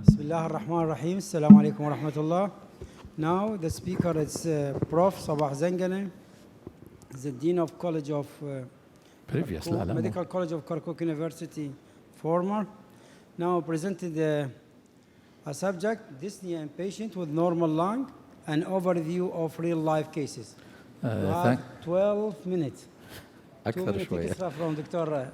Bismillah ar-Rahman ar-Rahim. Assalamu alaikum wa rahmatullah. Now the speaker is Prof. Sabah Zangane, the Dean of College of Medical College of Kirkuk University, former. Now presented a subject, dyspnea in patient with normal lung, an overview of real-life cases. You have 12 minutes. 2 minutes extra from Dr.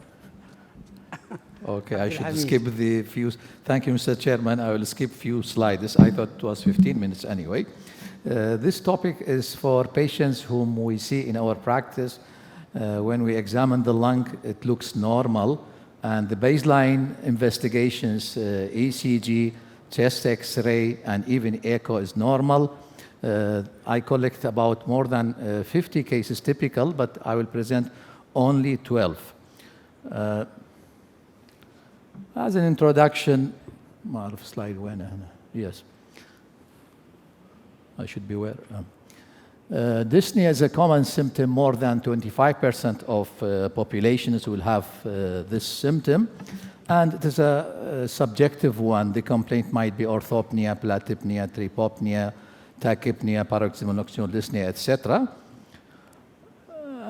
Okay, I should skip the few. Thank you, Mr. Chairman. I will skip few slides. I thought it was 15 minutes anyway. This topic is for patients whom we see in our practice. When we examine the lung, it looks normal. And the baseline investigations, ECG, chest X-ray, and even echo is normal. I collect about more than 50 cases typical, but I will present only 12. As an introduction, slide one. Yes, I should be aware. Dyspnea is a common symptom. More than 25% of populations will have this symptom, and it is a subjective one. The complaint might be orthopnea, platypnea, tripopnea, tachypnea, paroxysmal nocturnal dyspnea, etc.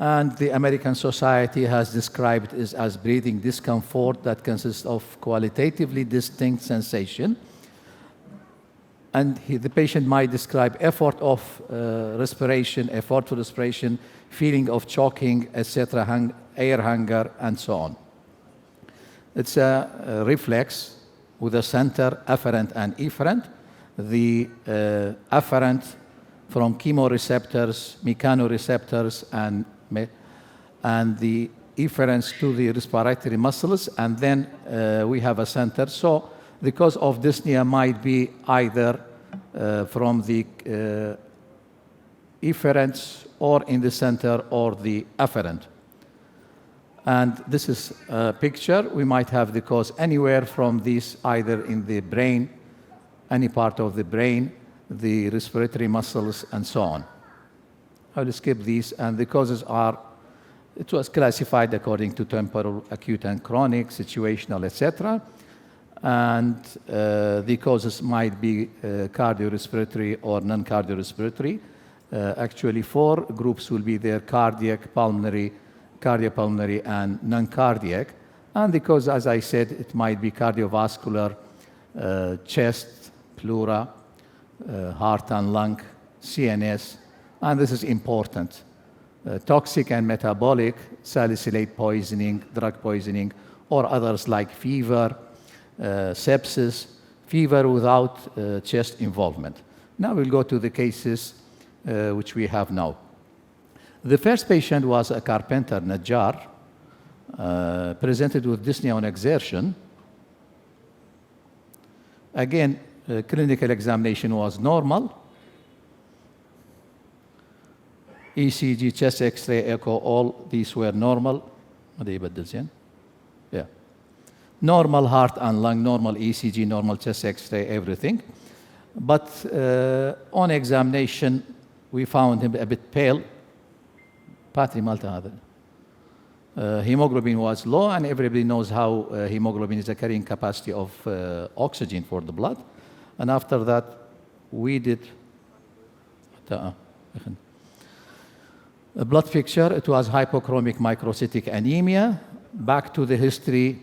And the American Society has described it as breathing discomfort that consists of qualitatively distinct sensation. And the patient might describe effort of respiration, effort to respiration, feeling of choking, etc., air hunger, and so on. It's a reflex with a center afferent and efferent. The afferent from chemoreceptors, mechanoreceptors, and the efferents to the respiratory muscles, and then we have a center. So the cause of dyspnea might be either from the efferents or in the center or the afferent. And this is a picture. We might have the cause anywhere from these, either in the brain, any part of the brain, the respiratory muscles, and so on. I will skip these, and the causes are, it was classified according to temporal, acute and chronic, situational, etc. And the causes might be cardiorespiratory or non-cardiorespiratory. Actually, 4 groups will be there: cardiac, pulmonary, cardiopulmonary, and non-cardiac. And the cause, as I said, it might be cardiovascular, chest, pleura, heart and lung, CNS, and this is important. Toxic and metabolic, salicylate poisoning, drug poisoning, or others like fever, sepsis, fever without chest involvement. Now we'll go to the cases which we have now. The first patient was a carpenter, Najjar, presented with dyspnea on exertion. Again, clinical examination was normal. ECG, chest X-ray, echo, all these were normal. Yeah. Normal heart and lung, normal ECG, normal chest X-ray, everything. But on examination, we found him a bit pale. Hemoglobin was low, and everybody knows how hemoglobin is a carrying capacity of oxygen for the blood. And after that, we did a blood picture. It was hypochromic microcytic anemia. Back to the history,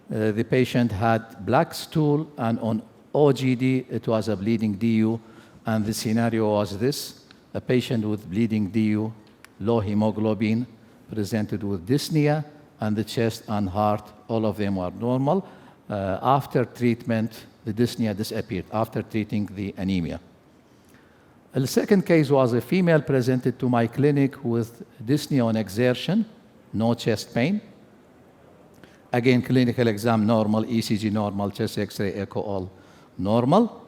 the patient had black stool, and on OGD, it was a bleeding DU. And the scenario was this: a patient with bleeding DU, low hemoglobin, presented with dyspnea, and the chest and heart, all of them were normal. After treatment, the dyspnea disappeared after treating the anemia. The second case was a female presented to my clinic with dyspnea on exertion, no chest pain. Again, clinical exam normal, ECG normal, chest X-ray, echo, all normal.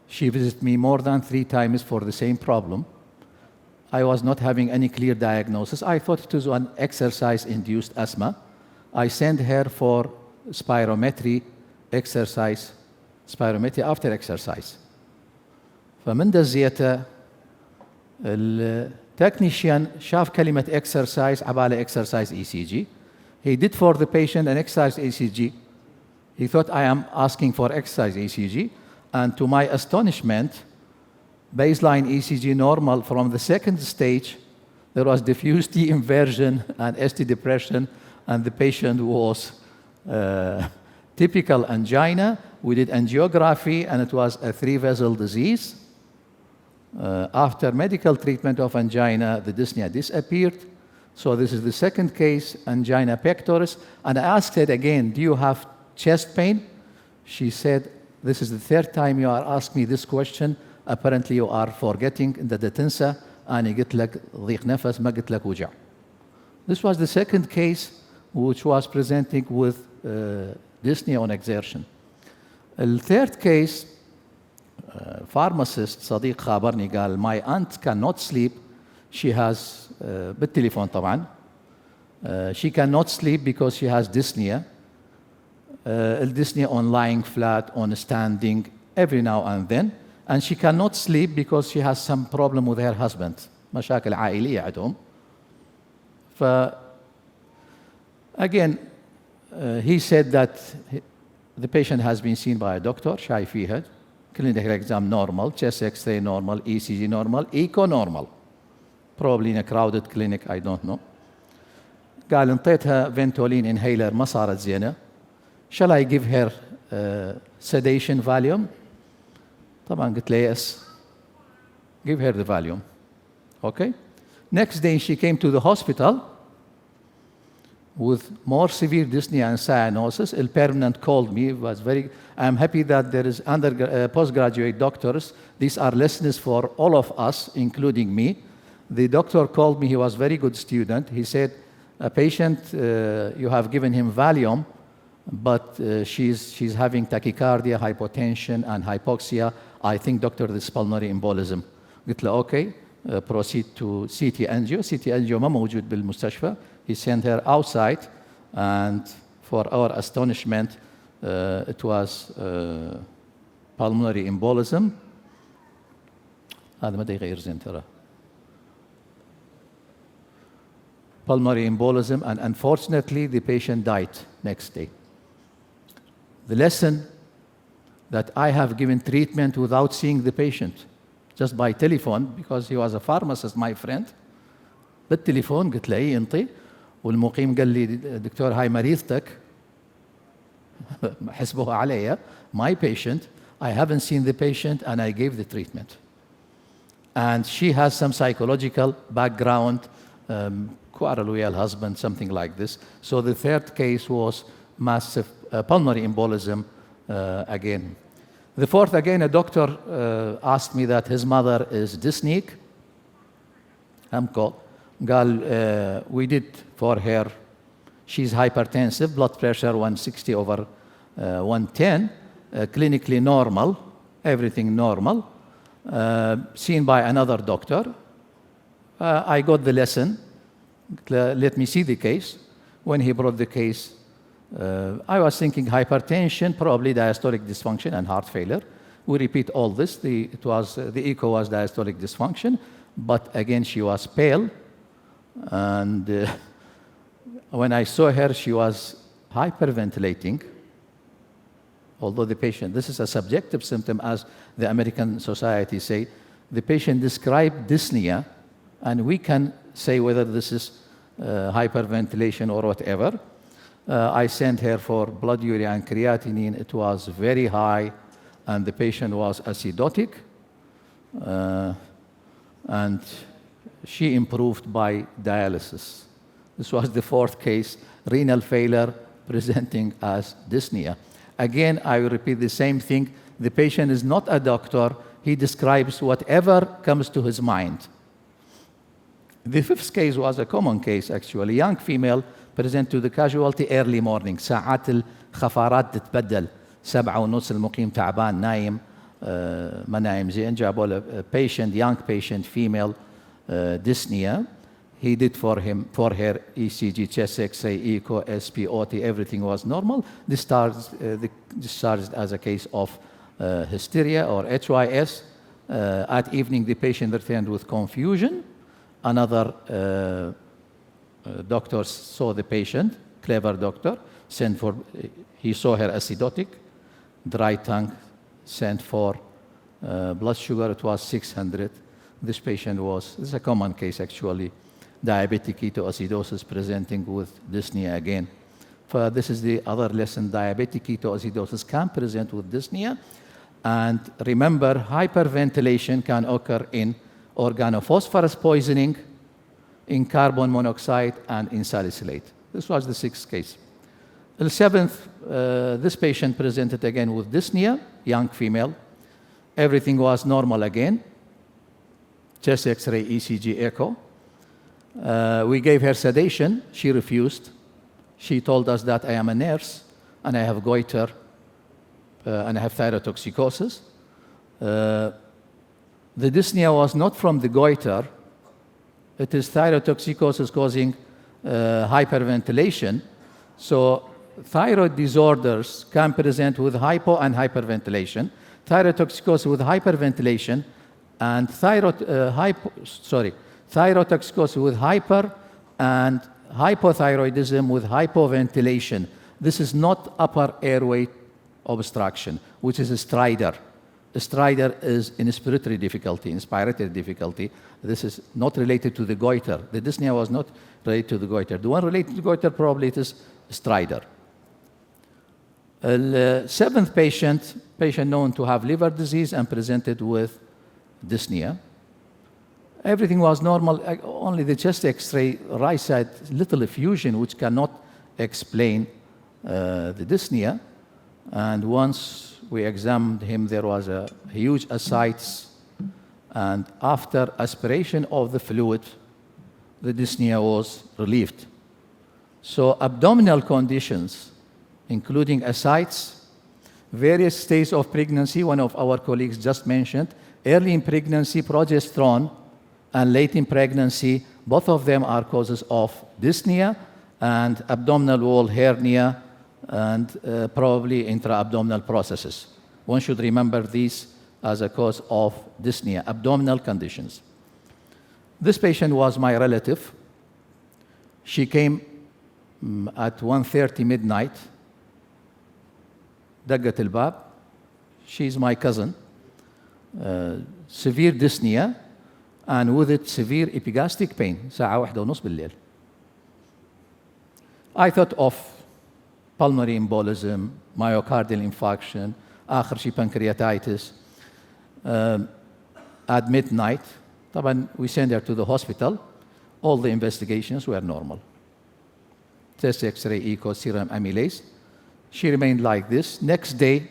She visited me more than 3 times for the same problem. I was not having any clear diagnosis. I thought it was an exercise-induced asthma. I sent her for spirometry exercise, spirometry after exercise. فمن دزيته التكنيشيان شاف كلمة exercise عبالة exercise ECG. He did for the patient an exercise ECG. He thought I am asking for exercise ECG, and to my astonishment, baseline ECG normal. From the second stage, there was diffuse T inversion and ST depression, and the patient was typical angina. We did angiography, and it was a 3-vessel disease. After medical treatment of angina, the dyspnea disappeared. So this is the second case, angina pectoris. And I asked her again, do you have chest pain? She said, this is the third time you are asking me this question. Apparently you are forgetting in the تنسى أنا قلت لك ضيق نفس ما قلت لك وجع. This was the second case which was presenting with dyspnea on exertion. The third case, pharmacist صديق خابرني قال my aunt cannot sleep. She has بالتليفون طبعا. She cannot sleep because she has dyspnea. Dyspnea on lying flat, on standing, every now and then. And she cannot sleep because she has some problem with her husband. مشاكل عائلية عندهم. Again, he said that the patient has been seen by a doctor, شايف فيها, clinical exam normal, chest X-ray normal, ECG normal, echo normal. Probably in a crowded clinic, I don't know. قال انطيتها فنتولين inhaler ما صارت زينة. Shall I give her sedation Valium? طبعا قلت له yes. Give her the Valium. Okay? Next day she came to the hospital with more severe dyspnea and cyanosis. The permanent called me. I'm happy that there is postgraduate doctors. These are lessons for all of us, including me. The doctor called me. He was a very good student. He said, a patient, you have given him Valium, but she's having tachycardia, hypotension, and hypoxia. I think, doctor, this is pulmonary embolism. قلت له, okay, proceed to CT angio. CT angio ما موجود بالمستشفى. He sent her outside, and for our astonishment, it was pulmonary embolism. هذا ما يغير زين ترى. Pulmonary embolism, and unfortunately, the patient died next day. The lesson that I have given treatment without seeing the patient, just by telephone, because he was a pharmacist, my friend. بالتليفون قلت له ايه انطي والمقيم قال لي دكتور هاي مريضتك حسبوها عليا. My patient, I haven't seen the patient and I gave the treatment. And she has some psychological background, quarrel with her husband, something like this. So the third case was massive pulmonary embolism again. The fourth, again, a doctor asked me that his mother is dyspneic. قال we did for her, she's hypertensive, blood pressure 160 over 110, clinically normal, everything normal, seen by another doctor. I got the lesson, let me see the case. When he brought the case, I was thinking hypertension, probably diastolic dysfunction and heart failure. We repeat all this. The echo was diastolic dysfunction, but again she was pale, and when I saw her, she was hyperventilating. Although the patient, this is a subjective symptom, as the American Society say, the patient described dyspnea, and we can say whether this is hyperventilation or whatever. I sent her for blood urea and creatinine. It was very high, and the patient was acidotic, and she improved by dialysis. This was the fourth case, renal failure presenting as dyspnea. Again, I will repeat the same thing. The patient is not a doctor. He describes whatever comes to his mind. The fifth case was a common case, actually. Young female present to the casualty early morning. ساعات الخفارات تتبدل 7:30 المقيم تعبان نايم ما نايم زين. جابوا له patient, young patient, female, dyspnea. He did for her ECG, chest X-ray, echo, SpOT, everything was normal. Discharged as a case of hysteria or HYS. At evening, the patient returned with confusion. Another doctor saw the patient, clever doctor, sent for, he saw her acidotic, dry tongue, sent for blood sugar, it was 600. This patient was, this is a common case actually, diabetic ketoacidosis presenting with dyspnea again. This is the other lesson, diabetic ketoacidosis can present with dyspnea. And remember, hyperventilation can occur in organophosphorus poisoning, in carbon monoxide, and in salicylate. This was the 6th case. The 7th, this patient presented again with dyspnea, young female. Everything was normal again. Chest X-ray, ECG, echo. We gave her sedation. She refused. She told us that I am a nurse and I have goiter and I have thyrotoxicosis. The dyspnea was not from the goiter. It is thyrotoxicosis causing hyperventilation. So thyroid disorders can present with hypo and hyperventilation. Thyrotoxicosis with hyperventilation and thyrotoxicosis with hyper and hypothyroidism with hypoventilation. This is not upper airway obstruction, which is a stridor. A stridor is inspiratory difficulty, inspiratory difficulty. This is not related to the goiter. The dyspnea was not related to the goiter. The one related to goiter probably it is stridor. The 7th patient known to have liver disease and presented with dyspnea. Everything was normal, only the chest X-ray, right side, little effusion, which cannot explain the dyspnea. And once we examined him, there was a huge ascites. And after aspiration of the fluid, the dyspnea was relieved. So abdominal conditions, including ascites, various stages of pregnancy, one of our colleagues just mentioned, early in pregnancy, progesterone, and late in pregnancy, both of them are causes of dyspnea and abdominal wall hernia and probably intra-abdominal processes. One should remember these as a cause of dyspnea, abdominal conditions. This patient was my relative. She came at 1:30 midnight. دقت الباب. She's my cousin. Severe dyspnea and with it severe epigastric pain. ساعة 1:30 بالليل. I thought of pulmonary embolism, myocardial infarction, آخر شيء pancreatitis. At midnight, طبعا we sent her to the hospital. All the investigations were normal. Chest X-ray, echo, serum amylase. She remained like this. Next day,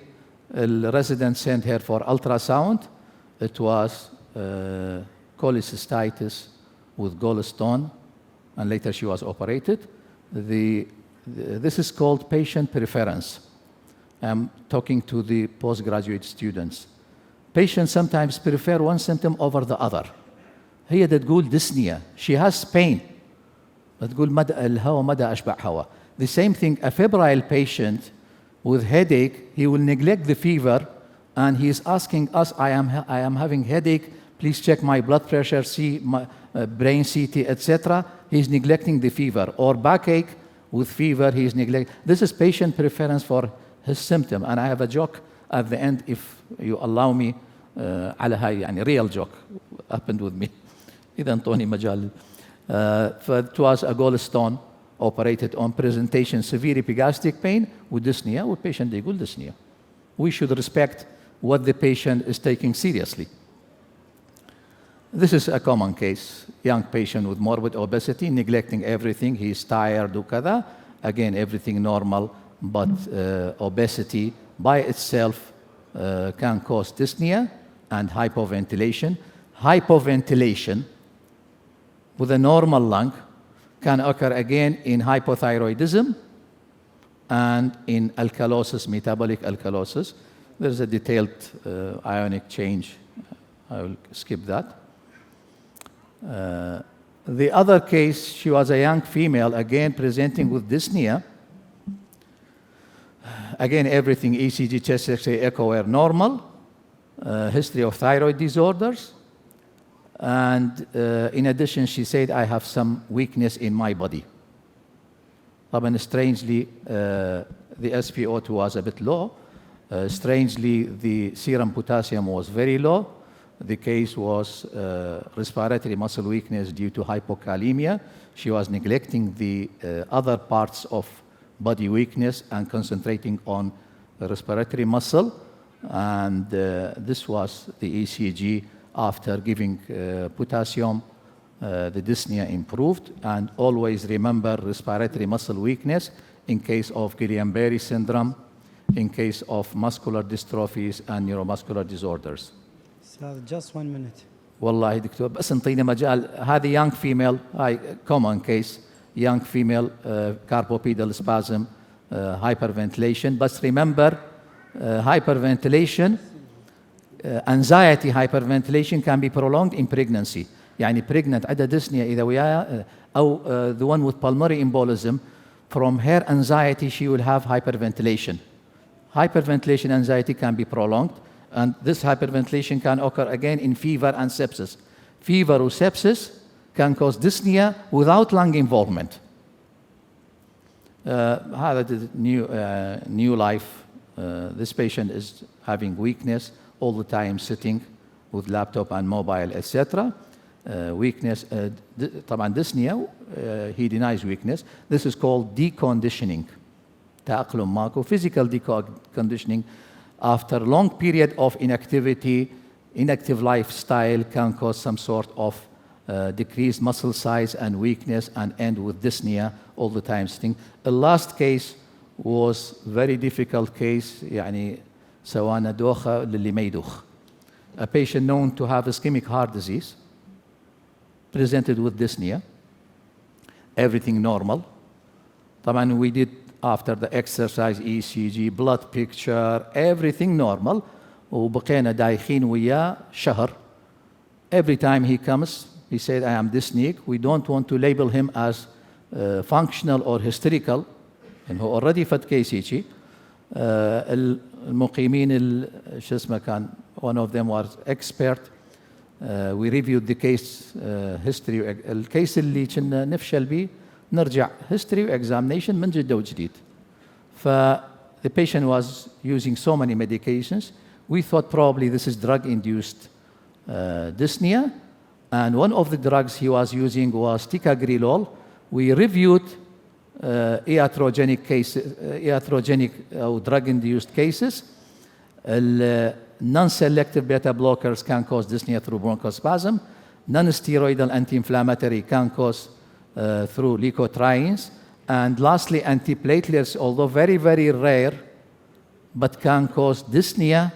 the resident sent her for ultrasound. It was cholecystitis with gallstone, and later she was operated. This is called patient preference. I'm talking to the postgraduate students. Patients sometimes prefer one symptom over the other. هي تقول dyspnea. She has pain. تقول مدى الهواء مدى أشبع هواء. The same thing, a febrile patient with headache, he will neglect the fever, and he is asking us, I am having headache, please check my blood pressure, see my brain CT, etc. He's neglecting the fever. Or backache with fever, he's neglecting. This is patient preference for his symptom. And I have a joke at the end, if you allow me, على هاي يعني real joke happened with me. إذا انطوني مجال. It was a gallstone operated on presentation, severe epigastric pain with dyspnea, with patient يقول dyspnea. We should respect what the patient is taking seriously. This is a common case. Young patient with morbid obesity, neglecting everything. He is tired, وكذا. Again, everything normal, but obesity by itself can cause dyspnea and hypoventilation. Hypoventilation with a normal lung can occur again in hypothyroidism and in alkalosis, metabolic alkalosis. There's a detailed ionic change. I will skip that. The other case, she was a young female, again presenting with dyspnea. Again, everything, ECG, chest X-ray, echo were normal. History of thyroid disorders. And in addition, she said, I have some weakness in my body. طبعا strangely the SpO2 was a bit low. Strangely, the serum potassium was very low. The case was respiratory muscle weakness due to hypokalemia. She was neglecting the other parts of body weakness and concentrating on the respiratory muscle. And this was the ECG after giving potassium. The dyspnea improved. And always remember respiratory muscle weakness in case of Guillain-Barré syndrome, in case of muscular dystrophies and neuromuscular disorders. So just 1 minute. والله دكتور بس انطينا مجال. هذه young female, هاي common case, young female carpopedal spasm, hyperventilation. But remember, hyperventilation, anxiety hyperventilation can be prolonged in pregnancy. يعني pregnant عندها dyspnea إذا وياها أو the one with pulmonary embolism, from her anxiety she will have hyperventilation. Hyperventilation anxiety can be prolonged, and this hyperventilation can occur again in fever and sepsis. Fever or sepsis can cause dyspnea without lung involvement. هذا new life. This patient is having weakness all the time, sitting with laptop and mobile, etc. Weakness, طبعا dyspnea, he denies weakness. This is called deconditioning. تأقلم ماكو. Physical deconditioning after long period of inactivity, inactive lifestyle can cause some sort of decreased muscle size and weakness and end with dyspnea all the time sitting. The last case was very difficult case, يعني سوانا دوخة للي ما يدوخ. A patient known to have ischemic heart disease presented with dyspnea, everything normal. طبعا we did after the exercise ECG, blood picture, everything normal. وبقينا دايخين وياه شهر. Every time he comes, he said, I am dyspneic. We don't want to label him as functional or hysterical. And هو already فت كيسيتشي. المقيمين شو اسمه كان, one of them was expert. We reviewed the case history. الكيس اللي كنا نفشل به نرجع history examination من جدة وجديد. The patient was using so many medications. We thought probably this is drug-induced dyspnea. And one of the drugs he was using was ticagrelol. We reviewed iatrogenic cases, iatrogenic or drug-induced cases. Non-selective beta blockers can cause dyspnea through bronchospasm. Non-steroidal anti-inflammatory can cause through leukotrienes. And lastly, antiplatelets, although very, very rare, but can cause dyspnea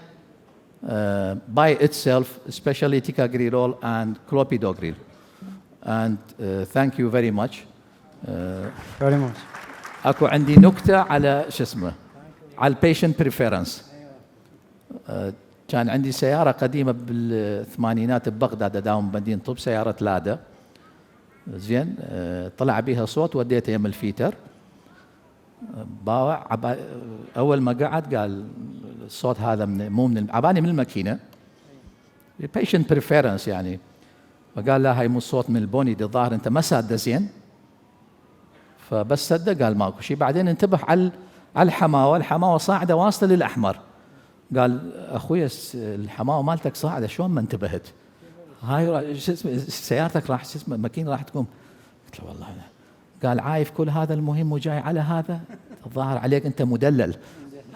by itself, especially ticagrelol and clopidogrel. And thank you very much. Very much. اكو عندي نكتة على شو اسمه على البيشنت بريفيرنس. كان عندي سيارة قديمة بالثمانينات ببغداد اداوم بمدينة طب، سيارة لادا. زين طلع بيها صوت وديته يم الفيتر. باوع اول ما قعد قال الصوت هذا مو من عباني من الماكينة. البيشنت بريفيرنس يعني. فقال لا هاي مو الصوت من البوني دي، الظاهر انت ما ساده زين. فبس صدق قال ماكو شيء. بعدين انتبه على الحماوه، الحماوه صاعده واصله للاحمر. قال اخوي الحماوه مالتك صاعده، شلون ما انتبهت؟ هاي شو اسمه سيارتك راح شو اسمه الماكينه راح تقوم. قلت له والله. قال عايف كل هذا المهم وجاي على هذا، الظاهر عليك انت مدلل.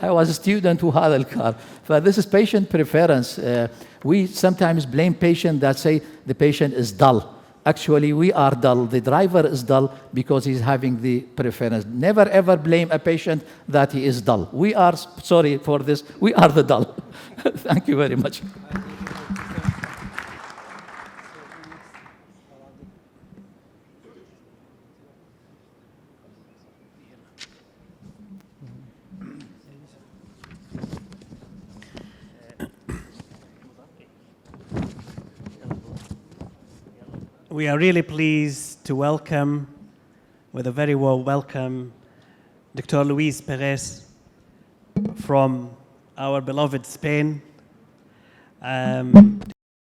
I was a student وهذا الكار. This is patient preference. We sometimes blame patients that say the patient is dull. Actually, we are dull. The driver is dull because he's having the preference. Never ever blame a patient that he is dull. We are sorry for this. We are the dull. Thank you very much. We are really pleased to welcome, with a very warm welcome, Dr. Luis Perez from our beloved Spain.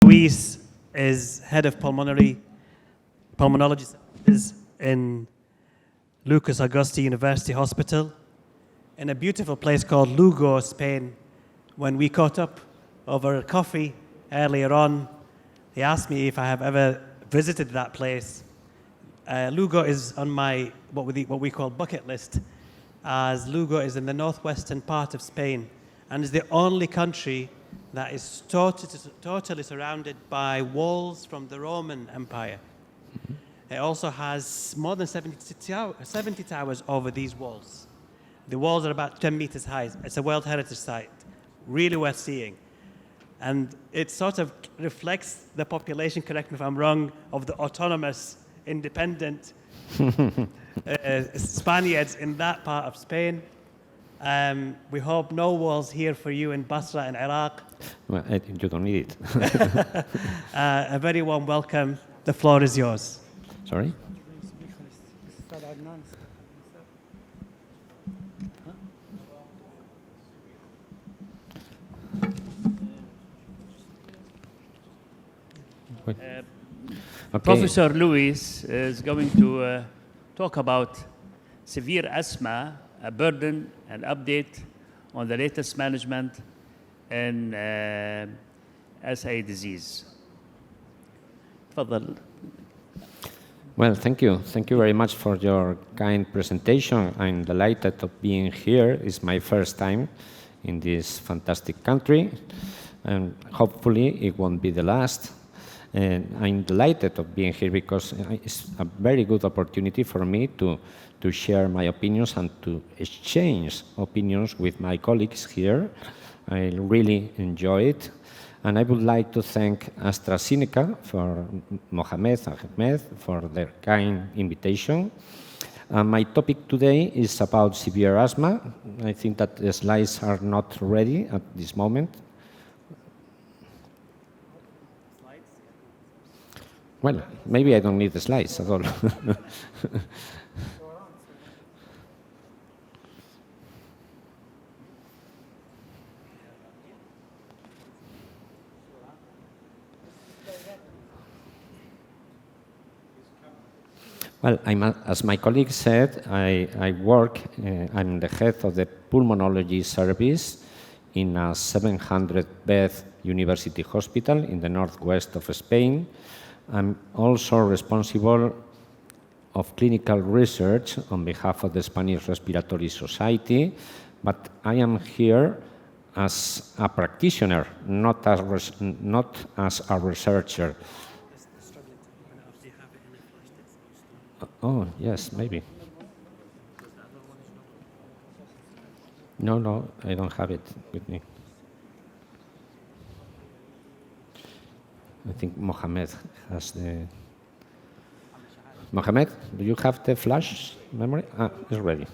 Luis is head of pulmonology in Lucas Augusti University Hospital in a beautiful place called Lugo, Spain. When we caught up over coffee earlier on, he asked me if I have ever visited that place. Lugo is on my what we call bucket list, as Lugo is in the northwestern part of Spain and is the only country that is totally surrounded by walls from the Roman Empire. It also has more than 70 towers over these walls. The walls are about 10 meters high. It's a World Heritage Site, really worth seeing. And it sort of reflects the population, correct me if I'm wrong, of the autonomous, independent Spaniards in that part of Spain. We hope no walls here for you in Basra in Iraq. Well, you don't need it. A very warm welcome. The floor is yours. Sorry? Okay. Professor Luis is going to talk about severe asthma, a burden and update on the latest management in SA disease. تفضل. Well, thank you. Thank you very much for your kind presentation. I'm delighted of being here. It's my first time in this fantastic country, and hopefully it won't be the last. And I'm delighted of being here because it's a very good opportunity for me to share my opinions and to exchange opinions with my colleagues here. I really enjoy it. And I would like to thank AstraZeneca for Mohamed and Ahmed for their kind invitation. My topic today is about severe asthma. I think that the slides are not ready at this moment. Well, maybe I don't need the slides at all. Well, as my colleague said, I work, I'm the head of the pulmonology service in a 700-bed university hospital in the northwest of Spain. I'm also responsible of clinical research on behalf of the Spanish Respiratory Society, but I am here as a practitioner, not as a researcher. Oh, yes, maybe. No, I don't have it with me. I think Mohamed has the... Mohamed, do you have the flash memory? Ah, it's ready.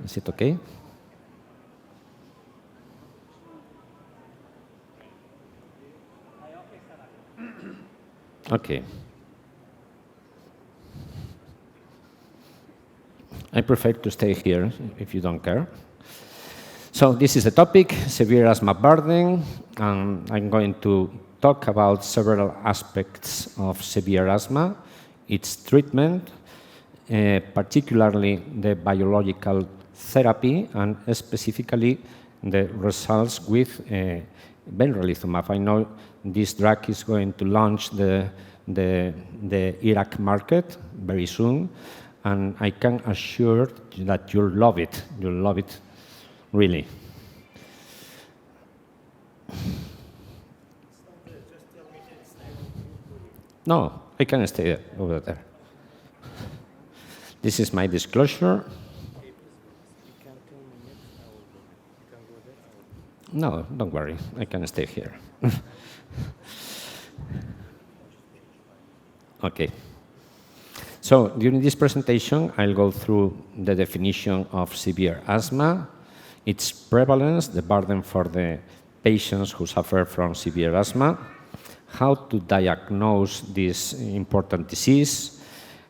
Is it okay? Okay. I prefer to stay here, if you don't care. So this is the topic, severe asthma burden, and I'm going to talk about several aspects of severe asthma, its treatment, particularly the biological therapy, and specifically the results with benralizumab. I know this drug is going to launch the Iraq market very soon, and I can assure you that you'll love it. You'll love it, really. No, I can stay over there. This is my disclosure. No, don't worry. I can stay here. Okay. So during this presentation, I'll go through the definition of severe asthma, its prevalence, the burden for the patients who suffer from severe asthma, how to diagnose this important disease,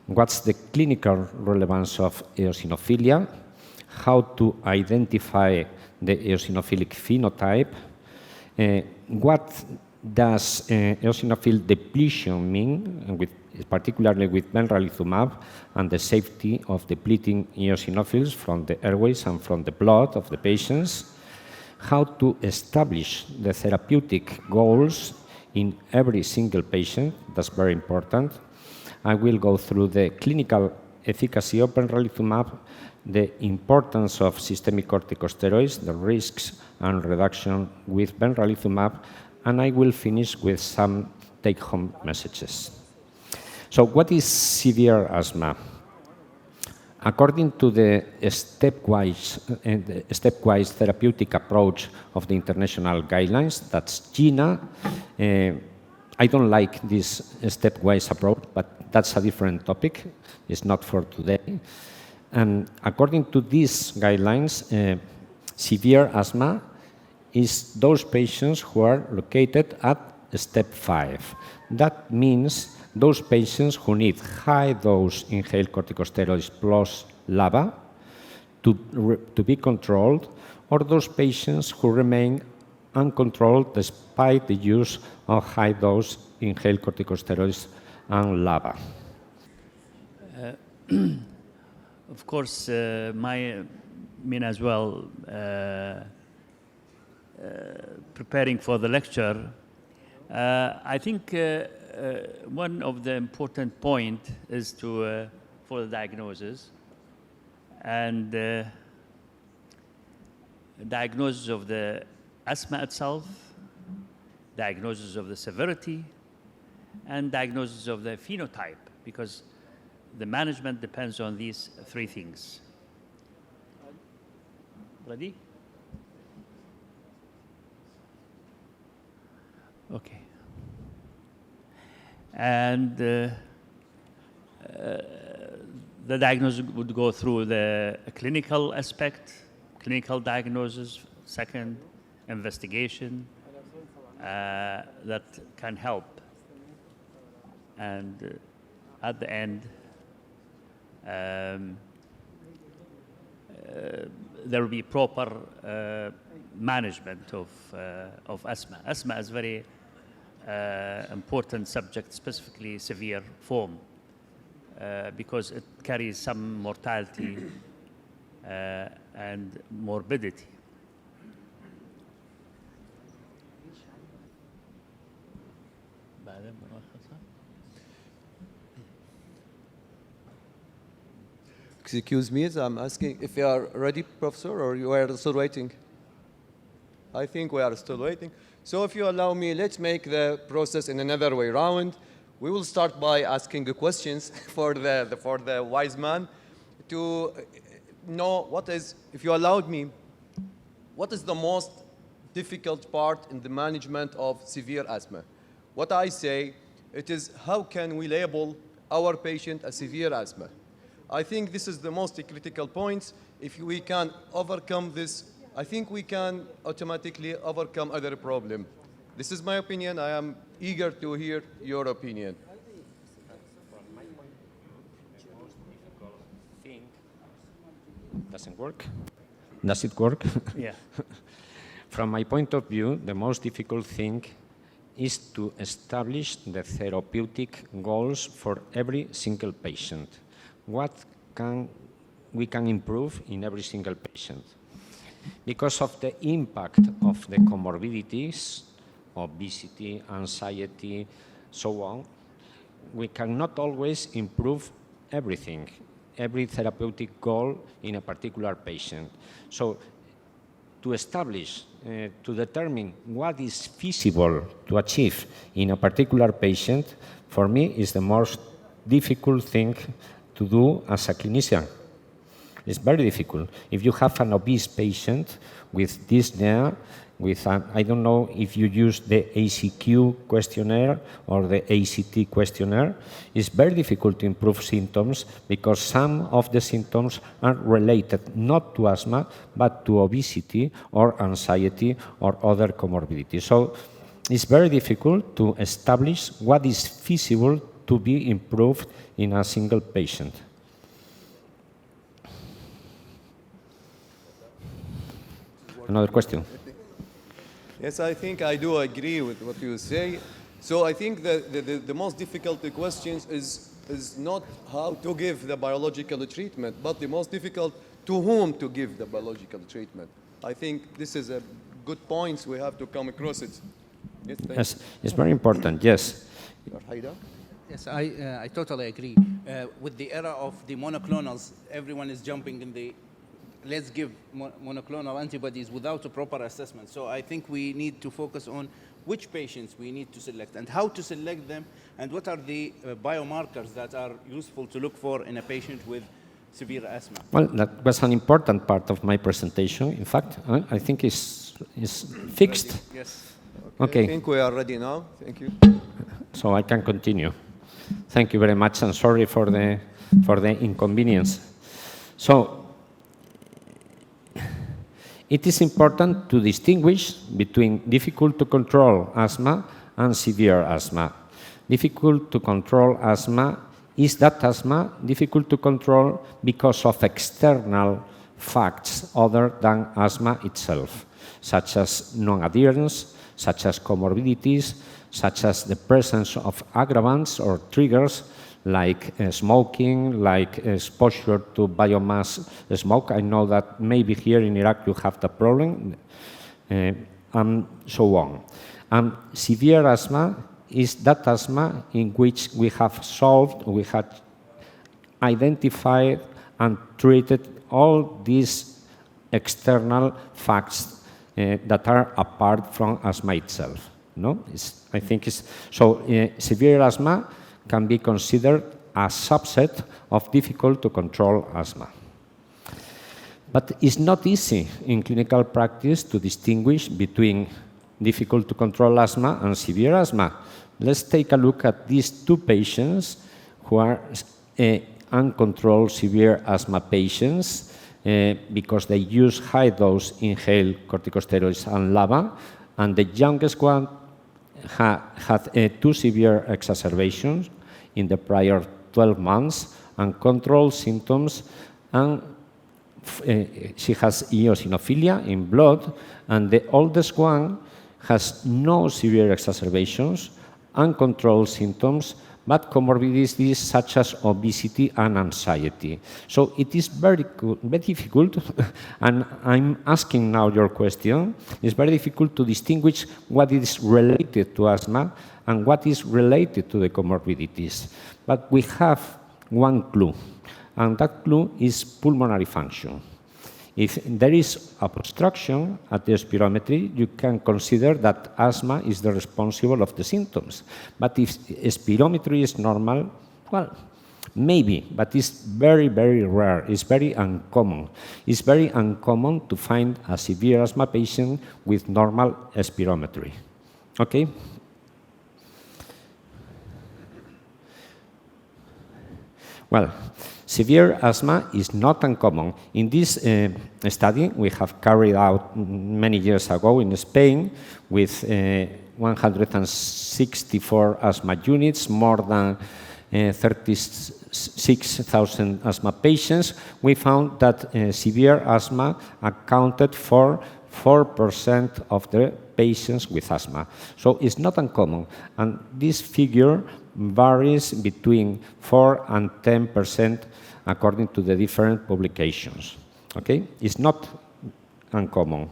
what's the clinical relevance of eosinophilia, how to identify the eosinophilic phenotype, what does eosinophil depletion mean, particularly with benralizumab, and the safety of depleting eosinophils from the airways and from the blood of the patients? How to establish the therapeutic goals in every single patient, that's very important. I will go through the clinical efficacy of benralizumab, the importance of systemic corticosteroids, the risks and reduction with benralizumab, and I will finish with some take-home messages. So what is severe asthma? According to the stepwise therapeutic approach of the international guidelines, that's GINA, I don't like this stepwise approach, but that's a different topic. It's not for today. And according to these guidelines, severe asthma is those patients who are located at step 5. That means those patients who need high-dose inhaled corticosteroids plus LABA to be controlled, or those patients who remain uncontrolled despite the use of high-dose inhaled corticosteroids and LABA. Of course, me as well, preparing for the lecture, I think one of the important point is for the diagnosis, and diagnosis of the asthma itself, diagnosis of the severity, and diagnosis of the phenotype, because the management depends on these three things. Ready? Okay. And the diagnosis would go through the clinical aspect, clinical diagnosis, second, investigation that can help. And at the end, there will be proper management of asthma. Asthma is very important subject, specifically severe form, because it carries some mortality and morbidity. Excuse me, I'm asking if you are ready, Professor, or you are still waiting? I think we are still waiting. So if you allow me, let's make the process in another way round. We will start by asking questions for the wise man to know what is, if you allowed me, what is the most difficult part in the management of severe asthma? What I say, it is how can we label our patient as severe asthma? I think this is the most critical point. If we can overcome this, I think we can automatically overcome other problems. This is my opinion. I am eager to hear your opinion. From my point of view, the most difficult thing doesn't work. Does it work? Yeah. From my point of view, the most difficult thing is to establish the therapeutic goals for every single patient. What we can improve in every single patient? Because of the impact of the comorbidities, obesity, anxiety, so on, we cannot always improve everything, every therapeutic goal in a particular patient. So to establish, to determine what is feasible to achieve in a particular patient, for me is the most difficult thing to do as a clinician. It's very difficult. If you have an obese patient with dyspnea, I don't know if you use the ACQ questionnaire or the ACT questionnaire, it's very difficult to improve symptoms because some of the symptoms are related not to asthma, but to obesity or anxiety or other comorbidities. So it's very difficult to establish what is feasible to be improved in a single patient. Another question? Yes, I think I do agree with what you say. So I think the most difficult questions is not how to give the biological treatment, but the most difficult to whom to give the biological treatment. I think this is a good point. We have to come across it. Yes, it's very important, yes. Yes, I totally agree. With the era of the monoclonals, everyone is jumping in the let's give monoclonal antibodies without a proper assessment. So I think we need to focus on which patients we need to select and how to select them and what are the biomarkers that are useful to look for in a patient with severe asthma. Well, that was an important part of my presentation. In fact, I think it's fixed. Ready. Yes. Okay. I think we are ready now. Thank you. So I can continue. Thank you very much, and sorry for the inconvenience. So it is important to distinguish between difficult to control asthma and severe asthma. Difficult to control asthma is that asthma difficult to control because of external facts other than asthma itself, such as non-adherence, such as comorbidities, such as the presence of aggravants or triggers like smoking, like exposure to biomass smoke. I know that maybe here in Iraq you have the problem, and so on. Severe asthma is that asthma in which we have solved, we have identified and treated all these external facts that are apart from asthma itself. No, I think it's so. Severe asthma can be considered a subset of difficult to control asthma. But it's not easy in clinical practice to distinguish between difficult to control asthma and severe asthma. Let's take a look at these two patients who are uncontrolled severe asthma patients because they use high-dose inhaled corticosteroids and LABA, and the youngest one had 2 severe exacerbations in the prior 12 months and controlled symptoms, and she has eosinophilia in blood, and the oldest one has no severe exacerbations, uncontrolled symptoms, but comorbidities such as obesity and anxiety. So it is very difficult, and I'm asking now your question, it's very difficult to distinguish what is related to asthma and what is related to the comorbidities. But we have one clue, and that clue is pulmonary function. If there is obstruction at the spirometry, you can consider that asthma is the responsible of the symptoms. But if spirometry is normal, well, maybe, but it's very, very rare. It's very uncommon. It's very uncommon to find a severe asthma patient with normal spirometry. Okay? Well, severe asthma is not uncommon. In this study we have carried out many years ago in Spain with 164 asthma units, more than 36,000 asthma patients, we found that severe asthma accounted for 4% of the patients with asthma. So it's not uncommon, and this figure varies between 4 and 10% according to the different publications. Okay? It's not uncommon.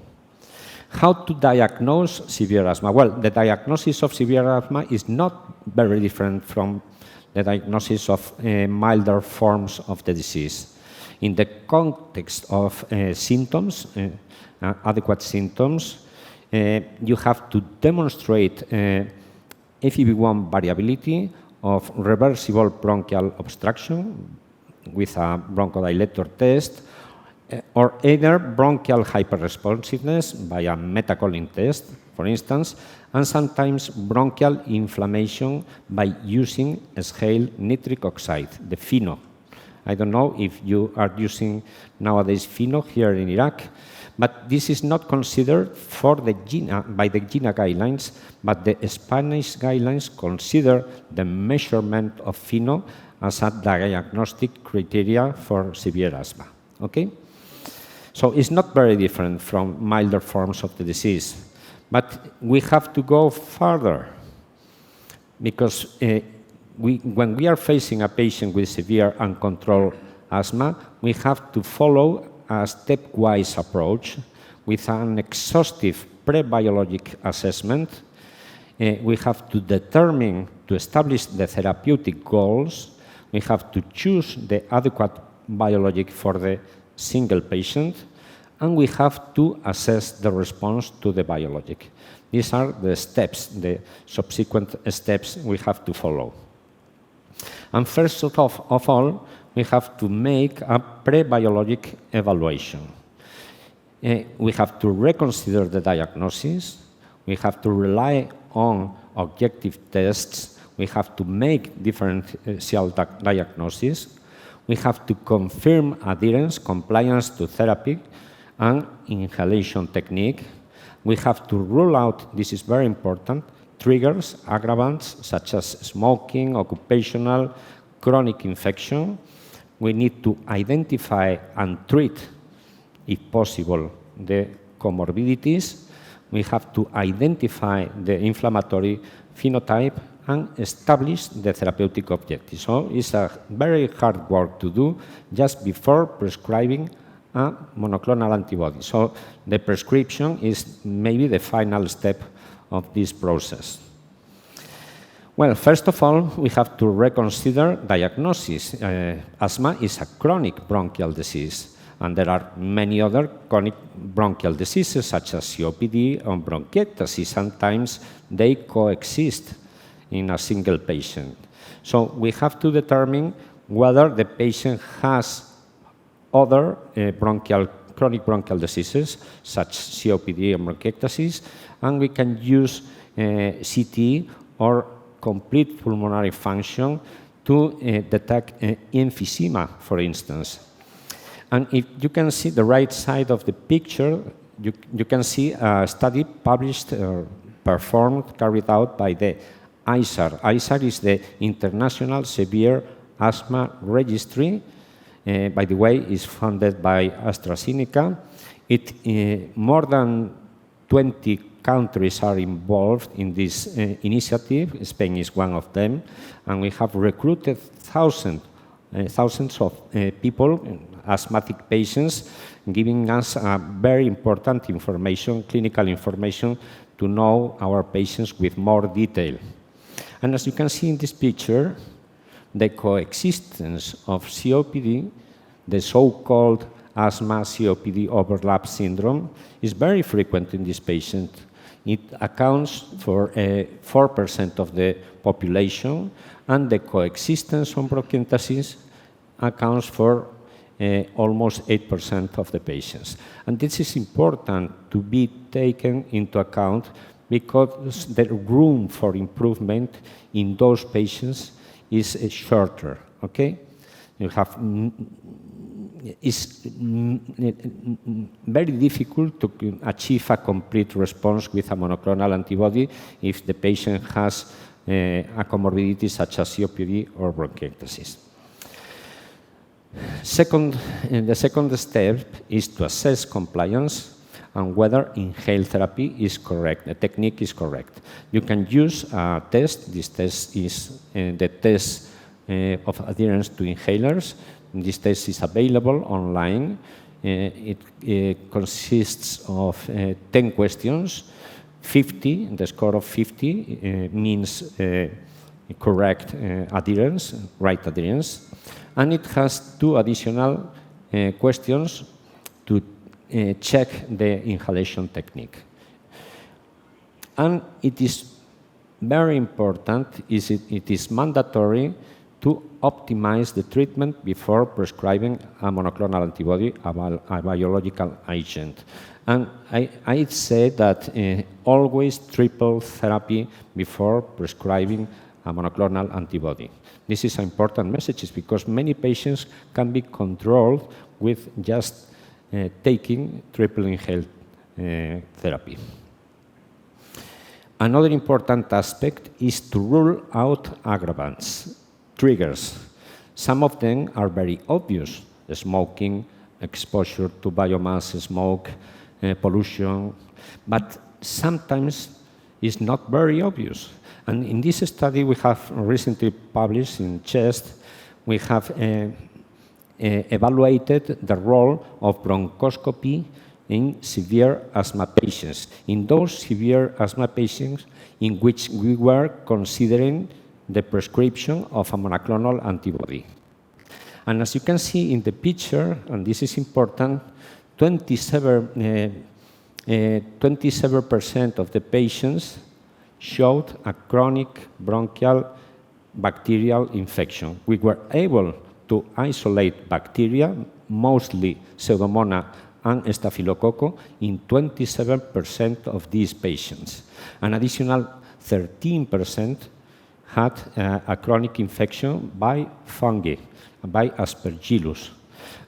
How to diagnose severe asthma? Well, the diagnosis of severe asthma is not very different from the diagnosis of milder forms of the disease. In the context of symptoms, adequate symptoms, you have to demonstrate FEV1 variability of reversible bronchial obstruction with a bronchodilator test, or either bronchial hyperresponsiveness by a metacolin test, for instance, and sometimes bronchial inflammation by using exhaled nitric oxide, the FeNO. I don't know if you are using nowadays FeNO here in Iraq, but this is not considered for the GINA, by the GINA guidelines, but the Spanish guidelines consider the measurement of FeNO as a diagnostic criteria for severe asthma. Okay? So it's not very different from milder forms of the disease. But we have to go further, because when we are facing a patient with severe uncontrolled asthma, we have to follow a stepwise approach with an exhaustive pre-biologic assessment. We have to determine, to establish the therapeutic goals. We have to choose the adequate biologic for the single patient, and we have to assess the response to the biologic. These are the steps, the subsequent steps we have to follow. And first of all, we have to make a pre-biologic evaluation. We have to reconsider the diagnosis. We have to rely on objective tests. We have to make differential diagnoses. We have to confirm adherence, compliance to therapy, and inhalation technique. We have to rule out, this is very important, triggers, aggravants, such as smoking, occupational, chronic infection. We need to identify and treat, if possible, the comorbidities. We have to identify the inflammatory phenotype and establish the therapeutic objective. So it's a very hard work to do just before prescribing a monoclonal antibody. So the prescription is maybe the final step of this process. Well, first of all, we have to reconsider diagnosis. Asthma is a chronic bronchial disease, and there are many other chronic bronchial diseases, such as COPD or bronchiectasis. Sometimes they coexist in a single patient. So we have to determine whether the patient has other chronic bronchial diseases, such as COPD and bronchiectasis, and we can use CT or complete pulmonary function to detect emphysema, for instance. And if you can see the right side of the picture, you can see a study published, performed, carried out by the ISAR. ISAR is the International Severe Asthma Registry. By the way, is funded by AstraZeneca. More than 20 countries are involved in this initiative. Spain is one of them. And we have recruited thousands of people, asthmatic patients, giving us very important information, clinical information, to know our patients with more detail. And as you can see in this picture, the coexistence of COPD, the so-called asthma-COPD overlap syndrome, is very frequent in this patient. It accounts for 4% of the population, and the coexistence of bronchiectasis accounts for almost 8% of the patients. And this is important to be taken into account because the room for improvement in those patients is shorter, okay? You have, it's very difficult to achieve a complete response with a monoclonal antibody if the patient has a comorbidity such as COPD or bronchiectasis. The second step is to assess compliance and whether inhaled therapy is correct, the technique is correct. You can use a test. This test is the test of adherence to inhalers. This test is available online. It consists of 10 questions. 50, the score of 50 means correct adherence, right adherence. And it has 2 additional questions to check the inhalation technique. And it is very important, it is mandatory to optimize the treatment before prescribing a monoclonal antibody, a biological agent. And I'd say that always triple therapy before prescribing a monoclonal antibody. This is an important message because many patients can be controlled with just taking triple inhaled therapy. Another important aspect is to rule out aggravants, triggers. Some of them are very obvious: smoking, exposure to biomass smoke, pollution. But sometimes it's not very obvious. And in this study we have recently published in CHEST, we have evaluated the role of bronchoscopy in severe asthma patients, in those severe asthma patients in which we were considering the prescription of a monoclonal antibody. And as you can see in the picture, and this is important, 27% of the patients showed a chronic bronchial bacterial infection. We were able to isolate bacteria, mostly Pseudomonas and Staphylococcus, in 27% of these patients. An additional 13% had a chronic infection by fungi, by Aspergillus.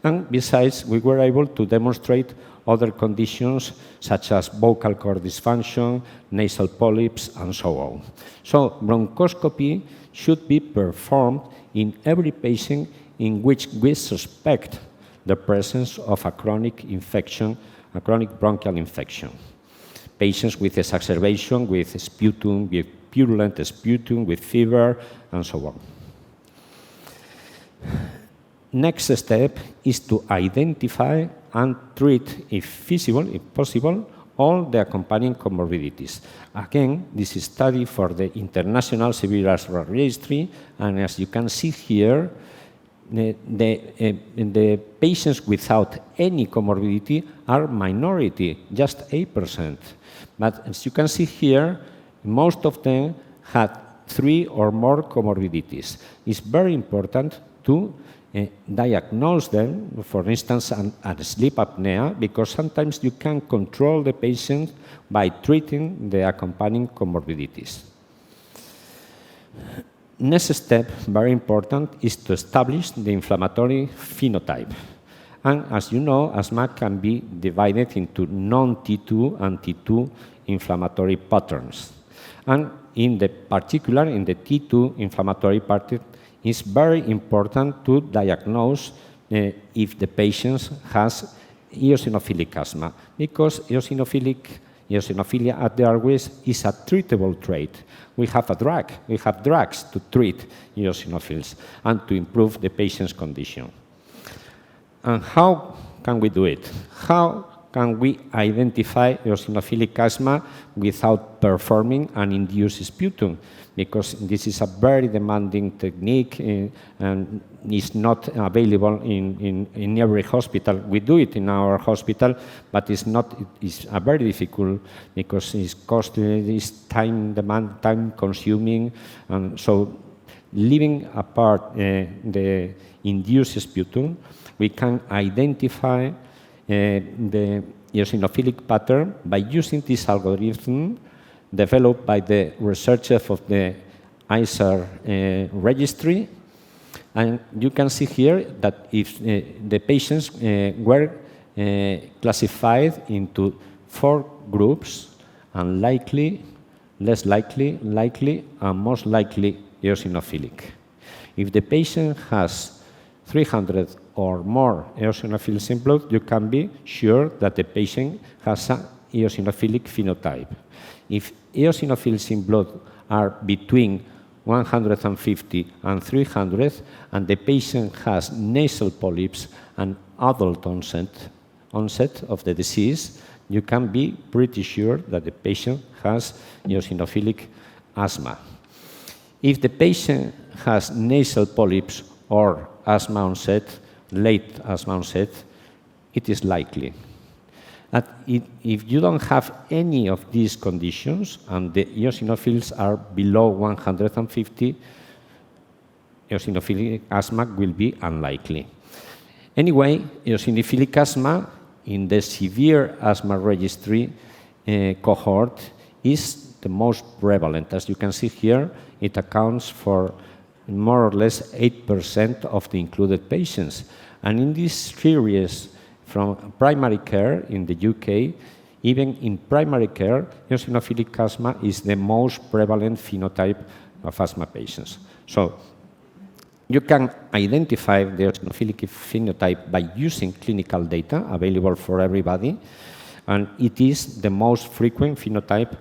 And besides, we were able to demonstrate other conditions such as vocal cord dysfunction, nasal polyps, and so on. So bronchoscopy should be performed in every patient in which we suspect the presence of a chronic infection, a chronic bronchial infection. Patients with exacerbation, with sputum, with purulent sputum, with fever, and so on. Next step is to identify and treat, if feasible, if possible, all the accompanying comorbidities. Again, this is study for the International Severe Asthma Registry, and as you can see here, the patients without any comorbidity are minority, just 8%. But as you can see here, most of them had 3 or more comorbidities. It's very important to diagnose them, for instance, a sleep apnea, because sometimes you can control the patient by treating the accompanying comorbidities. Next step, very important, is to establish the inflammatory phenotype. And as you know, asthma can be divided into non-T2 and T2 inflammatory patterns. And in the particular, in the T2 inflammatory pattern, it's very important to diagnose if the patient has eosinophilic asthma, because eosinophilia at the airways is a treatable trait. We have a drug. We have drugs to treat eosinophils and to improve the patient's condition. And how can we do it? How can we identify eosinophilic asthma without performing an induced sputum? Because this is a very demanding technique and is not available in every hospital. We do it in our hospital, but it's a very difficult because it's costly, it's time consuming, and so leaving apart the induced sputum, we can identify the eosinophilic pattern by using this algorithm developed by the researchers of the ISAR registry. And you can see here that if the patients were classified into 4 groups, unlikely, less likely, likely, and most likely eosinophilic. If the patient has 300 or more eosinophils in blood, you can be sure that the patient has an eosinophilic phenotype. If eosinophils in blood are between 150 and 300, and the patient has nasal polyps and adult onset of the disease, you can be pretty sure that the patient has eosinophilic asthma. If the patient has nasal polyps or asthma onset, late asthma onset, it is likely. That if you don't have any of these conditions and the eosinophils are below 150, eosinophilic asthma will be unlikely. Anyway, eosinophilic asthma in the severe asthma registry cohort is the most prevalent. As you can see here, it accounts for more or less 8% of the included patients. And in this series from primary care in the UK, even in primary care, eosinophilic asthma is the most prevalent phenotype of asthma patients. So you can identify the eosinophilic phenotype by using clinical data available for everybody. And it is the most frequent phenotype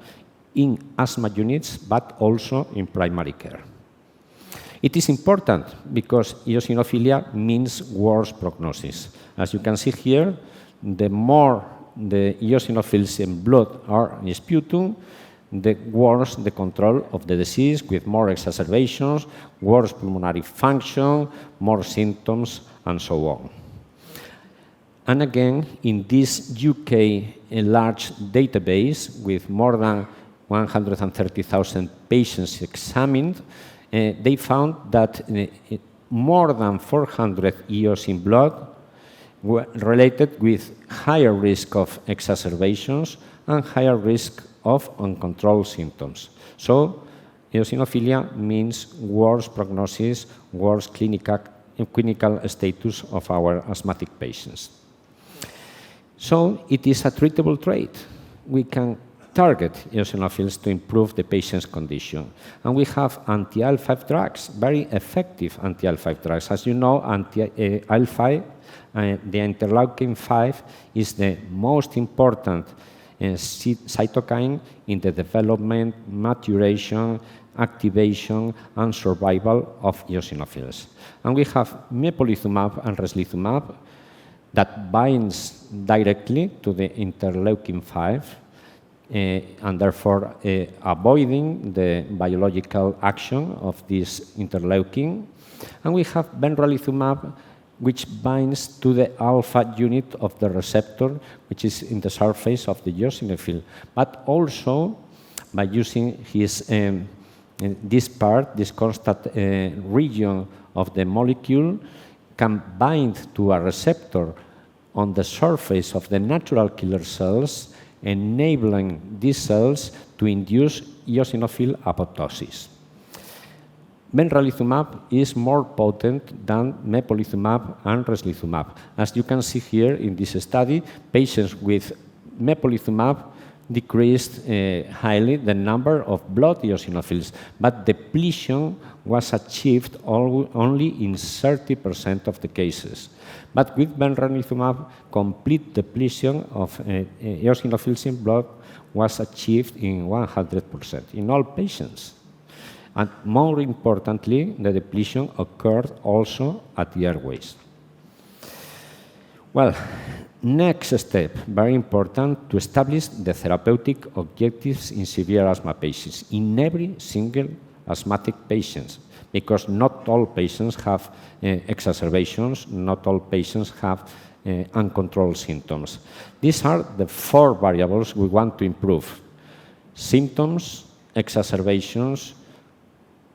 in asthma units, but also in primary care. It is important because eosinophilia means worse prognosis. As you can see here, the more the eosinophils in blood are in sputum, the worse the control of the disease, with more exacerbations, worse pulmonary function, more symptoms, and so on. And again, in this UK large database with more than 130,000 patients examined, they found that more than 400 EOs in blood were related with higher risk of exacerbations and higher risk of uncontrolled symptoms. So eosinophilia means worse prognosis, worse clinical status of our asthmatic patients. So it is a treatable trait. We can target eosinophils to improve the patient's condition. And we have anti-IL-5 drugs, very effective anti-IL-5 drugs. As you know, anti-IL-5, the interleukin-5, is the most important cytokine in the development, maturation, activation, and survival of eosinophils. And we have mepolizumab and reslizumab that binds directly to the interleukin-5, and therefore avoiding the biological action of this interleukin. And we have benralizumab, which binds to the alpha unit of the receptor, which is in the surface of the eosinophil, but also by using this part, this constant region of the molecule, can bind to a receptor on the surface of the natural killer cells, enabling these cells to induce eosinophil apoptosis. Benralizumab is more potent than mepolizumab and reslizumab. As you can see here in this study, patients with mepolizumab decreased highly the number of blood eosinophils, but depletion was achieved only in 30% of the cases. But with benralizumab, complete depletion of eosinophils in blood was achieved in 100% in all patients. And more importantly, the depletion occurred also at the airways. Well, next step, very important, to establish the therapeutic objectives in severe asthma patients, in every single asthmatic patient, because not all patients have exacerbations, not all patients have uncontrolled symptoms. These are the 4 variables we want to improve: symptoms, exacerbations,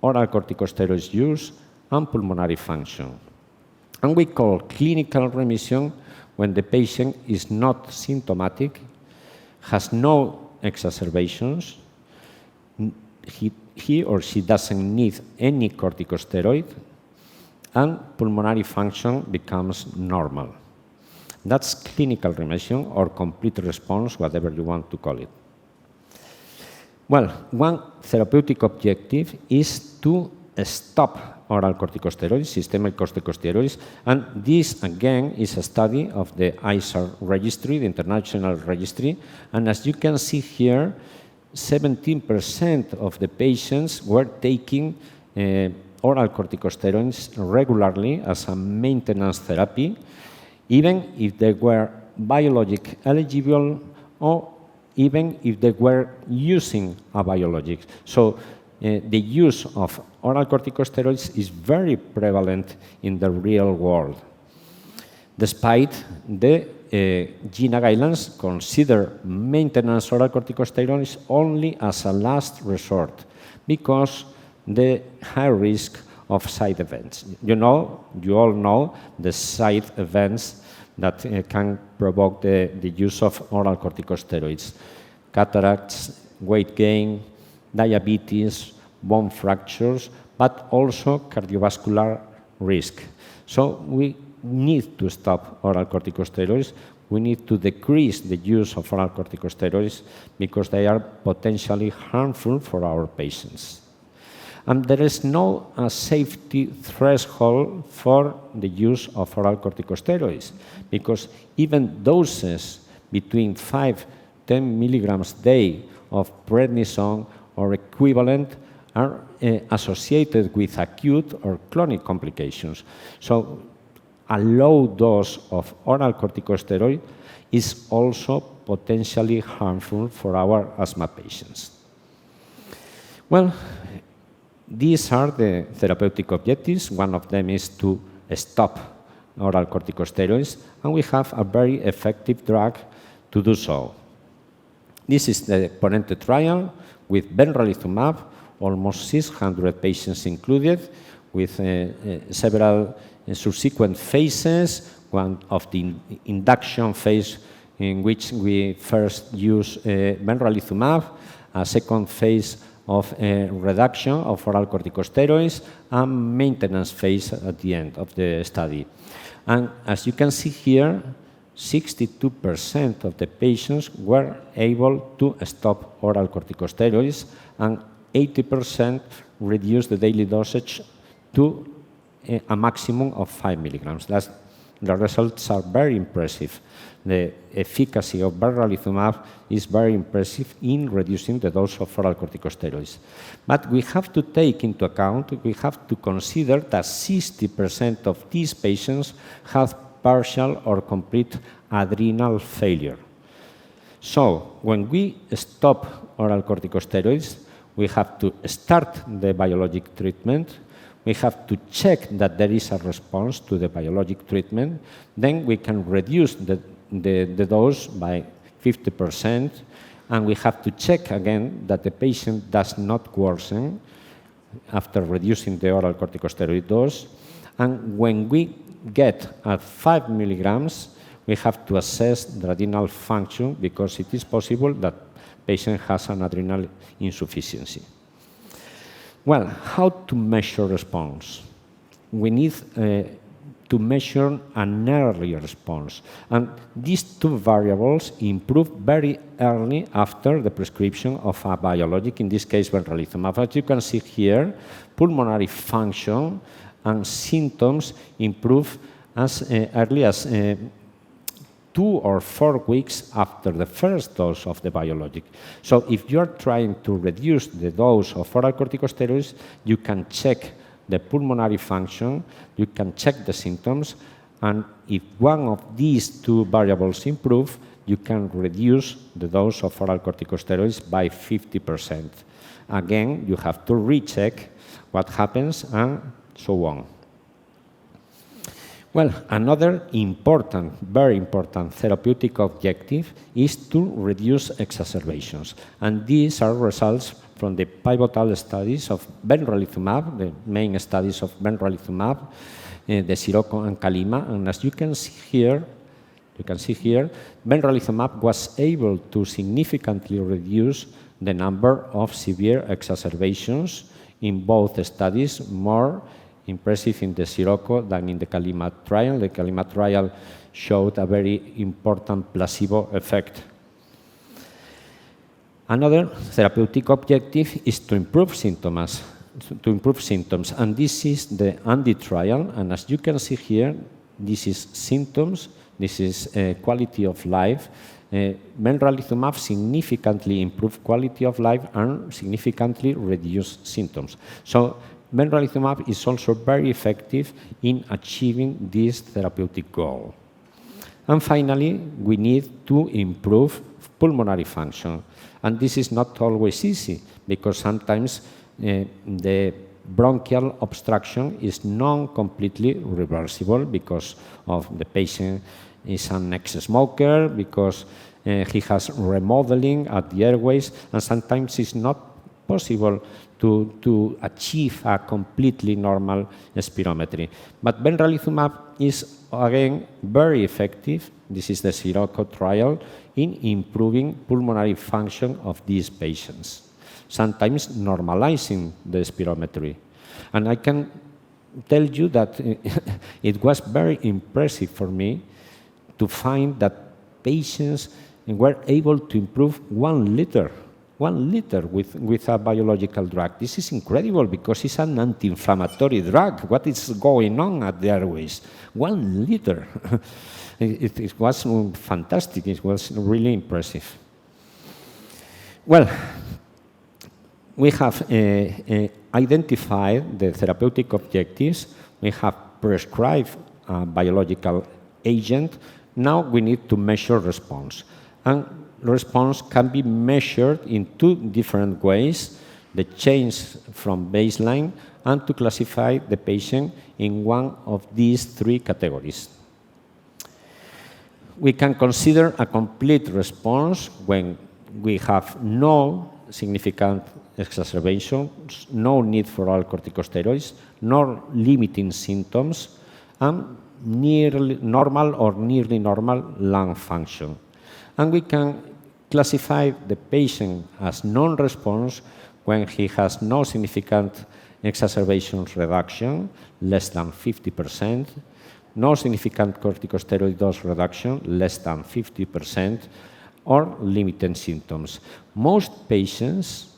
oral corticosteroids use, and pulmonary function. And we call clinical remission when the patient is not symptomatic, has no exacerbations, he or she doesn't need any corticosteroid, and pulmonary function becomes normal. That's clinical remission or complete response, whatever you want to call it. Well, one therapeutic objective is to stop oral corticosteroids, systemic corticosteroids, and this, again, is a study of the ISAR registry, the international registry, and as you can see here, 17% of the patients were taking oral corticosteroids regularly as a maintenance therapy, even if they were biologic eligible or even if they were using a biologic. So the use of oral corticosteroids is very prevalent in the real world. Despite the GINA guidelines consider maintenance oral corticosteroids only as a last resort because the high risk of side events. You all know the side events that can provoke the use of oral corticosteroids: cataracts, weight gain, diabetes, bone fractures, but also cardiovascular risk. So we need to stop oral corticosteroids. We need to decrease the use of oral corticosteroids because they are potentially harmful for our patients. And there is no safety threshold for the use of oral corticosteroids because even doses between 5-10 milligrams a day of prednisone or equivalent are associated with acute or chronic complications. So a low dose of oral corticosteroid is also potentially harmful for our asthma patients. Well, these are the therapeutic objectives. One of them is to stop oral corticosteroids, and we have a very effective drug to do so. This is the Ponente trial with benralizumab, almost 600 patients included, with several subsequent phases, one of the induction phase in which we first use benralizumab, a second phase of reduction of oral corticosteroids, and maintenance phase at the end of the study. And as you can see here, 62% of the patients were able to stop oral corticosteroids, and 80% reduced the daily dosage to a maximum of 5 milligrams. The results are very impressive. The efficacy of benralizumab is very impressive in reducing the dose of oral corticosteroids. But we have to take into account, we have to consider that 60% of these patients have partial or complete adrenal failure. So when we stop oral corticosteroids, we have to start the biologic treatment. We have to check that there is a response to the biologic treatment. Then we can reduce the dose by 50%, and we have to check again that the patient does not worsen after reducing the oral corticosteroid dose. And when we get at 5 milligrams, we have to assess the adrenal function, because it is possible that the patient has an adrenal insufficiency. Well, how to measure response? We need to measure an early response. And these two variables improve very early after the prescription of a biologic, in this case, benralizumab. As you can see here, pulmonary function and symptoms improve as early as 2 or 4 weeks after the first dose of the biologic. So if you're trying to reduce the dose of oral corticosteroids, you can check the pulmonary function, you can check the symptoms, and if one of these two variables improve, you can reduce the dose of oral corticosteroids by 50%. Again, you have to recheck what happens and so on. Well, another important, very important therapeutic objective is to reduce exacerbations. And these are results from the pivotal studies of benralizumab, the main studies of benralizumab, the Sirocco and Calima. And as you can see here, benralizumab was able to significantly reduce the number of severe exacerbations in both studies, more impressive in the Sirocco than in the Calima trial. The Calima trial showed a very important placebo effect. Another therapeutic objective is to improve symptoms, and this is the Andy trial. And as you can see here, this is symptoms, this is quality of life. Benralizumab significantly improved quality of life and significantly reduced symptoms. So benralizumab is also very effective in achieving this therapeutic goal. And finally, we need to improve pulmonary function. And this is not always easy, because sometimes the bronchial obstruction is non-completely reversible because of the patient is an ex-smoker, because he has remodeling at the airways, and sometimes it's not possible to achieve a completely normal spirometry. But benralizumab is, again, very effective. This is the Sirocco trial in improving pulmonary function of these patients, sometimes normalizing the spirometry. And I can tell you that it was very impressive for me to find that patients were able to improve 1 liter 1 liter with a biological drug. This is incredible because it's an anti-inflammatory drug. What is going on at the airways? 1 liter. It was fantastic. It was really impressive. Well, we have identified the therapeutic objectives. We have prescribed a biological agent. Now we need to measure response. And response can be measured in 2 different ways: the change from baseline, and to classify the patient in one of these 3 categories. We can consider a complete response when we have no significant exacerbations, no need for oral corticosteroids, no limiting symptoms, and nearly normal or nearly normal lung function. And we can classify the patient as non-response when he has no significant exacerbations reduction, less than 50%, no significant corticosteroid dose reduction, less than 50%, or limiting symptoms. Most patients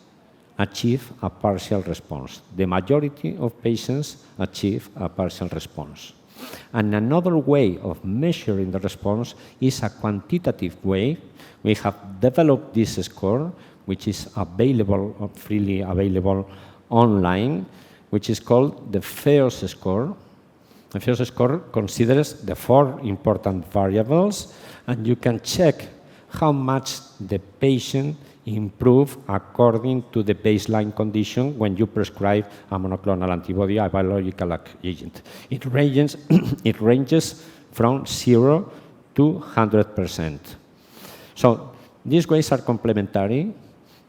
achieve a partial response. The majority of patients achieve a partial response. And another way of measuring the response is a quantitative way. We have developed this score, which is available, freely available online, which is called the FEOS score. The FEOS score considers the 4 important variables, and you can check how much the patient improve according to the baseline condition when you prescribe a monoclonal antibody, a biological agent. It ranges from 0 to 100%. So these ways are complementary.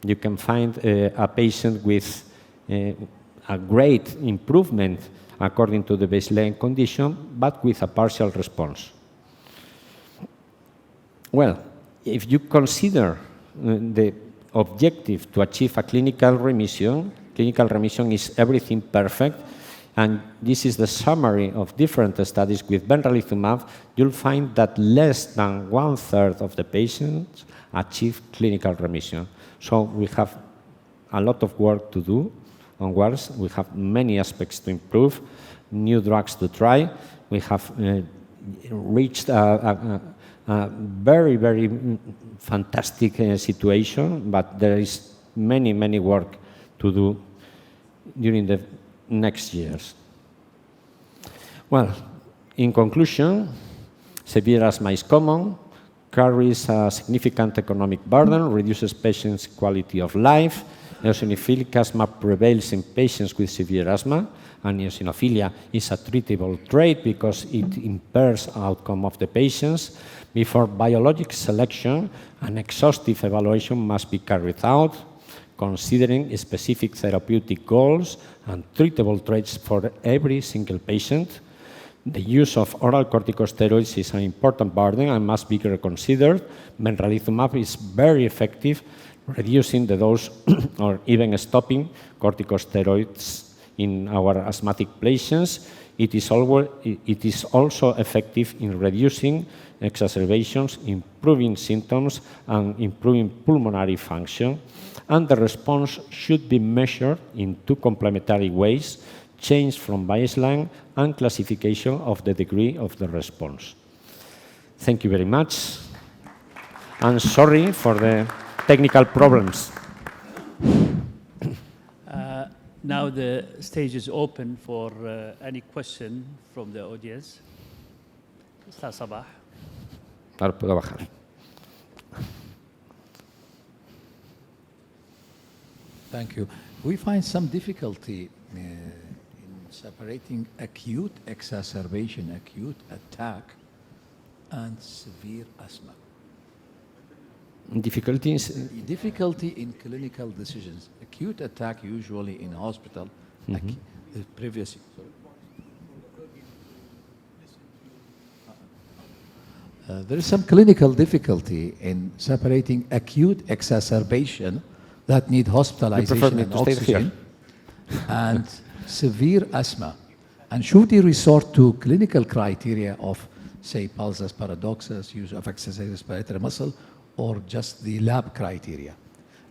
You can find a patient with a great improvement according to the baseline condition, but with a partial response. Well, if you consider the objective to achieve a clinical remission is everything perfect, and this is the summary of different studies with benralizumab, you'll find that less than 1/3 of the patients achieve clinical remission. So we have a lot of work to do onwards. We have many aspects to improve, new drugs to try. We have reached a very, very fantastic situation, but there is many, many work to do during the next years. Well, in conclusion, severe asthma is common, carries a significant economic burden, reduces patients' quality of life. Eosinophilic asthma prevails in patients with severe asthma, and eosinophilia is a treatable trait because it impairs outcome of the patients. Before biologic selection, an exhaustive evaluation must be carried out, considering specific therapeutic goals and treatable traits for every single patient. The use of oral corticosteroids is an important burden and must be reconsidered. Benralizumab is very effective, reducing the dose or even stopping corticosteroids in our asthmatic patients. It is also effective in reducing exacerbations, improving symptoms, and improving pulmonary function. And the response should be measured in 2 complementary ways: change from baseline and classification of the degree of the response. Thank you very much. I'm sorry for the technical problems. Now the stage is open for any question from the audience. Ustaz Sabah. Thank you. We find some difficulty in separating acute exacerbation, acute attack, and severe asthma. Difficulty in clinical decisions. Acute attack usually in hospital. Previous. There is some clinical difficulty in separating acute exacerbation that need hospitalization and oxygen and severe asthma. And should you resort to clinical criteria of, say, pulsus paradoxus, use of exercise respiratory muscle, or just the lab criteria?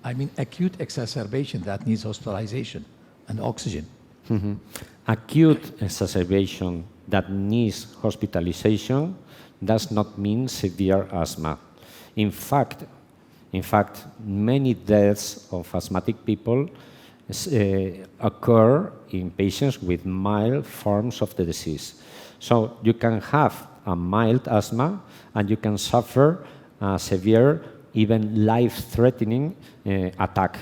I mean acute exacerbation that needs hospitalization and oxygen. Acute exacerbation that needs hospitalization does not mean severe asthma. In fact, many deaths of asthmatic people occur in patients with mild forms of the disease. So you can have a mild asthma and you can suffer a severe, even life-threatening attack,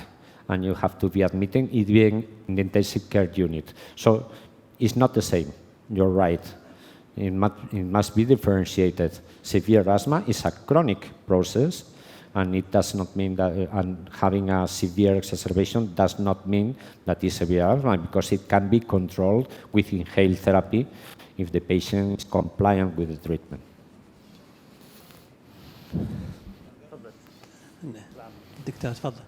and you have to be admitted even in the intensive care unit. So it's not the same. You're right. It must be differentiated. Severe asthma is a chronic process, and it does not mean that and having a severe exacerbation does not mean that it's severe asthma, because it can be controlled with inhaled therapy if the patient is compliant with the treatment. دكتور تفضل.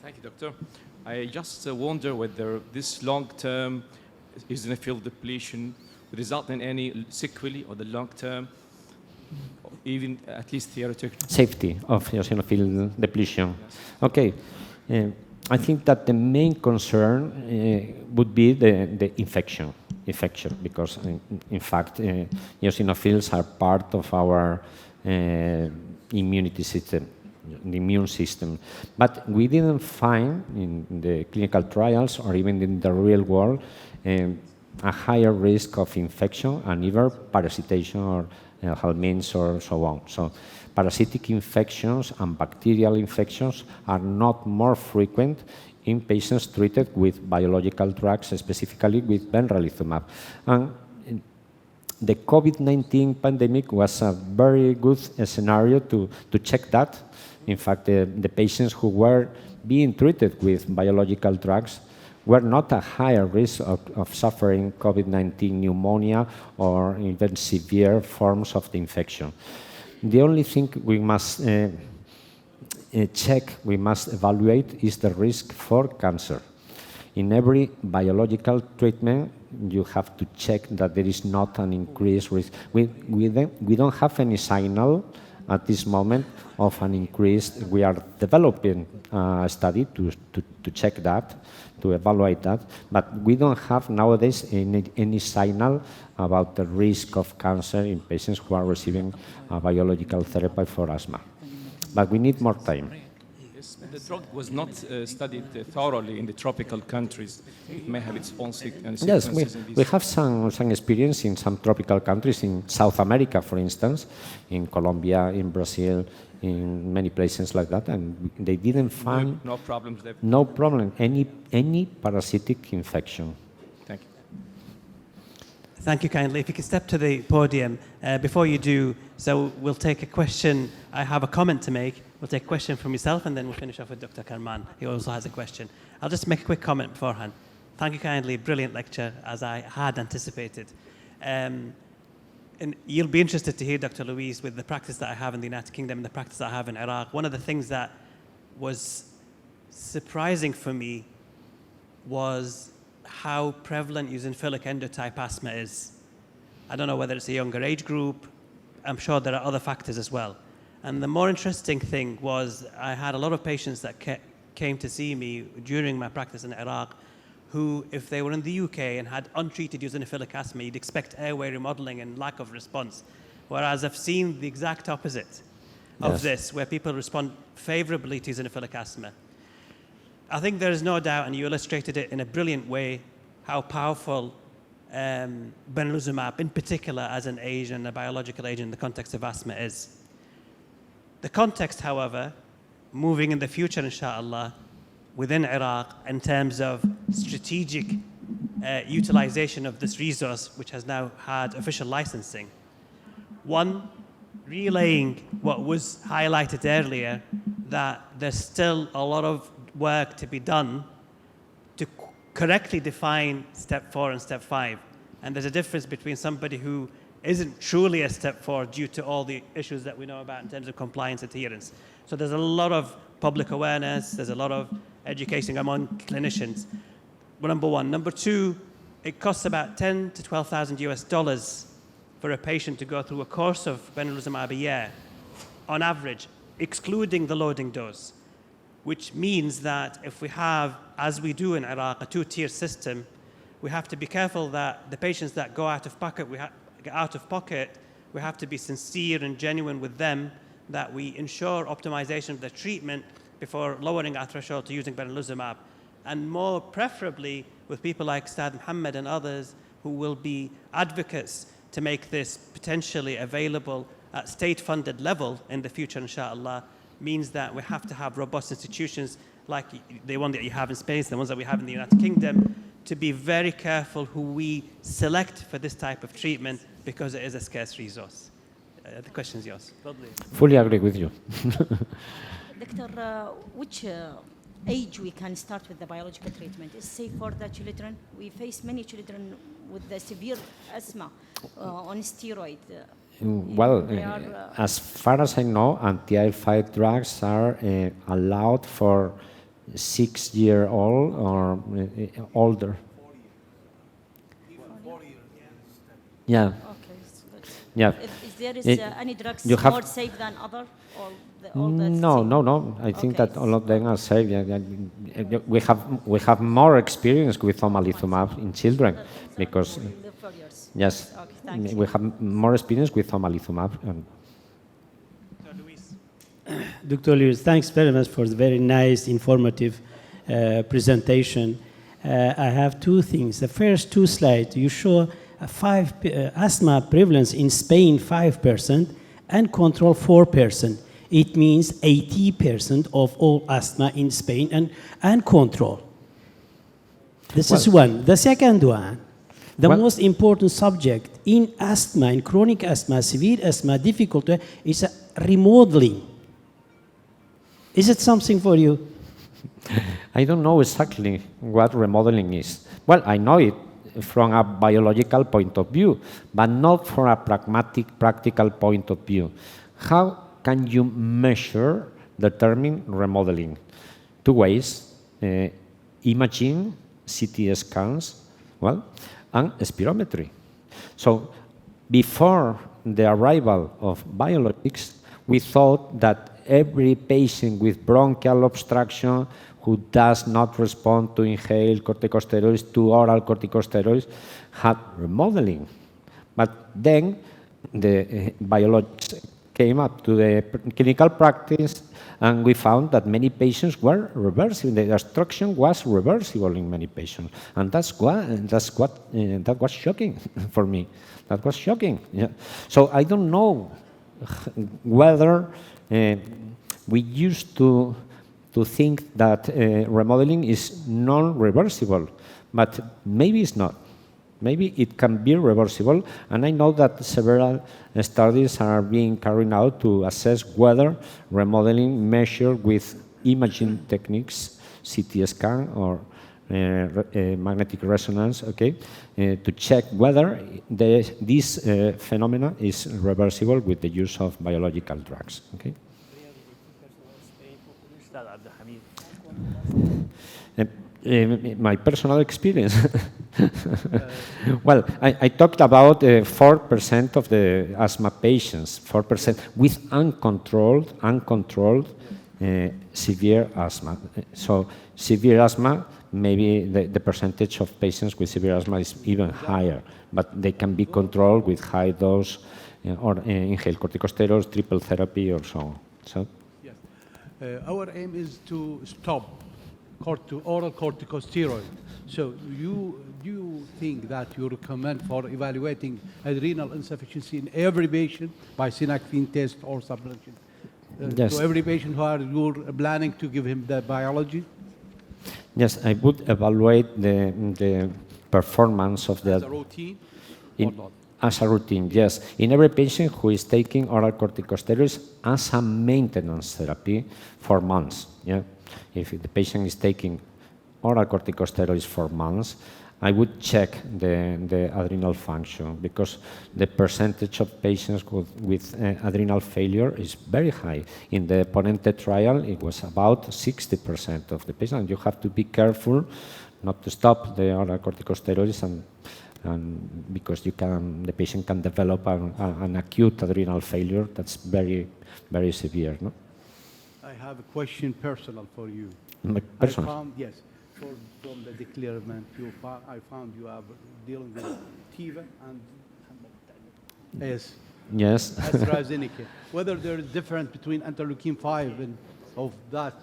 Thank you, Doctor. I just wonder whether this long-term eosinophil depletion would result in any sequelae or the long-term, even at least theoretical. Safety of eosinophil depletion. Okay. I think that the main concern would be the infection, because in fact, eosinophils are part of our immunity system, the immune system. But we didn't find in the clinical trials or even in the real world a higher risk of infection and either parasitation or helminths or so on. So parasitic infections and bacterial infections are not more frequent in patients treated with biological drugs, specifically with benralizumab. And the COVID-19 pandemic was a very good scenario to check that. In fact, the patients who were being treated with biological drugs were not at higher risk of suffering COVID-19 pneumonia or even severe forms of the infection. The only thing we must check, we must evaluate, is the risk for cancer. In every biological treatment, you have to check that there is not an increased risk. We don't have any signal at this moment of an increased. We are developing a study to check that, to evaluate that, but we don't have nowadays any signal about the risk of cancer in patients who are receiving biological therapy for asthma. But we need more time. The drug was not studied thoroughly in the tropical countries. It may have its own sequences. Yes, we have some experience in some tropical countries, in South America, for instance, in Colombia, in Brazil, in many places like that, and they didn't find no problems there. No problem, any parasitic infection. Thank you. Thank you kindly. If you could step to the podium. Before you do, so we'll take a question. I have a comment to make. We'll take a question from yourself, and then we'll finish off with Dr. Karman. He also has a question. I'll just make a quick comment beforehand. Thank you kindly. Brilliant lecture, as I had anticipated. And you'll be interested to hear, Dr. Louise, with the practice that I have in the United Kingdom and the practice that I have in Iraq. One of the things that was surprising for me was how prevalent eosinophilic endotype asthma is. I don't know whether it's a younger age group. I'm sure there are other factors as well. And the more interesting thing was I had a lot of patients that came to see me during my practice in Iraq who, if they were in the UK and had untreated eosinophilic asthma, you'd expect airway remodeling and lack of response. Whereas I've seen the exact opposite of this, where people respond favorably to eosinophilic asthma. I think there is no doubt, and you illustrated it in a brilliant way, how powerful benralizumab, in particular as an agent, a biological agent in the context of asthma, is. The context, however, moving in the future, inshallah, within Iraq, in terms of strategic utilization of this resource, which has now had official licensing. One, relaying what was highlighted earlier, that there's still a lot of work to be done to correctly define step 4 and step 5. And there's a difference between somebody who isn't truly a step 4 due to all the issues that we know about in terms of compliance adherence. So there's a lot of public awareness, there's a lot of education among clinicians. Well, number one. Number two, it costs about $10,000 to $12,000 US for a patient to go through a course of benralizumab a year, on average, excluding the loading dose, which means that if we have, as we do in Iraq, a two-tier system, we have to be careful that the patients that go out of pocket, we have to be sincere and genuine with them, that we ensure optimization of the treatment before lowering our threshold to using benralizumab. And more preferably with people like Ustad Muhammad and others who will be advocates to make this potentially available at state-funded level in the future, inshallah, means that we have to have robust institutions like the one that you have in Spain, the ones that we have in the United Kingdom, to be very careful who we select for this type of treatment because it is a scarce resource. The question is yours. Fully agree with you. Doctor, which age we can start with the biological treatment? Is safe for the children? We face many children with the severe asthma on steroid. Well, as far as I know, anti-IL-5 drugs are allowed for 6-year-old or older. 4 years. Yeah. Okay. Yeah. Is there any drugs more safe than other? No. I think that all of them are safe. We have more experience with omalizumab in children because yes, okay, we have more experience with omalizumab. Dr. Luis, thanks very much for the very nice, informative presentation. I have two things. The first two slides, you show asthma prevalence in Spain 5% and control 4%. It means 80% of all asthma in Spain and control. This is one. The second one, the most important subject in asthma, in chronic asthma, severe asthma, difficulty, is remodeling. Is it something for you? I don't know exactly what remodeling is. Well, I know it from a biological point of view, but not from a pragmatic, practical point of view. How can you measure, determine remodeling? Two ways, imaging, CT scans, and spirometry. So before the arrival of biologics, we thought that every patient with bronchial obstruction who does not respond to inhaled corticosteroids, to oral corticosteroids, had remodeling. But then the biologics came up to the clinical practice, and we found that many patients were reversible. The obstruction was reversible in many patients, and that was shocking for me. That was shocking. Yeah. So I don't know whether we used to think that remodeling is non-reversible, but maybe it's not. Maybe it can be reversible, and I know that several studies are being carried out to assess whether remodeling measured with imaging techniques, CT scan or magnetic resonance, to check whether this phenomena is reversible with the use of biological drugs. Okay. My personal experience. Well, I talked about 4% of the asthma patients, 4% with uncontrolled severe asthma. So severe asthma, maybe the percentage of patients with severe asthma is even higher, but they can be controlled with high dose or inhaled corticosteroids, triple therapy, or so on. So. Yes. Our aim is to stop oral corticosteroid. So do you think that you recommend for evaluating adrenal insufficiency in every patient by synactine test or supplementation? Yes. So every patient you're planning to give him the biology? Yes, I would evaluate the performance of the... As a routine or not? As a routine, yes. In every patient who is taking oral corticosteroids as a maintenance therapy for months. Yeah. If the patient is taking oral corticosteroids for months, I would check the adrenal function, because the percentage of patients with adrenal failure is very high. In the Ponente trial, it was about 60% of the patients. You have to be careful not to stop the oral corticosteroids, and because the patient can develop an acute adrenal failure that's very, very severe. No? I have a question personal for you. Personal. I found, yes, from the declarement, I found you are dealing with TIVA and Yes. AstraZeneca. Whether there is difference between interleukin-5 and of that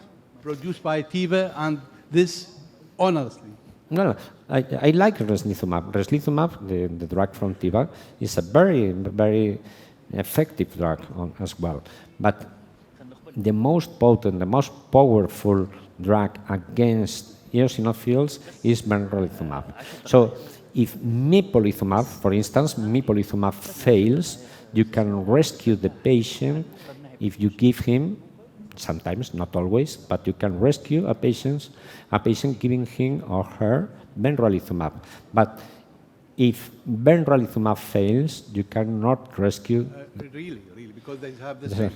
produced by TIVA and this, honestly. No, I like reslizumab. Reslizumab, the drug from Teva, is a very, very effective drug as well. But the most potent, the most powerful drug against eosinophils is benralizumab. So if mepolizumab, for instance, mepolizumab fails, you can rescue the patient if you give him, sometimes, not always, but you can rescue a patient giving him or her benralizumab. But if benralizumab fails, you cannot rescue. Really, because they have the same.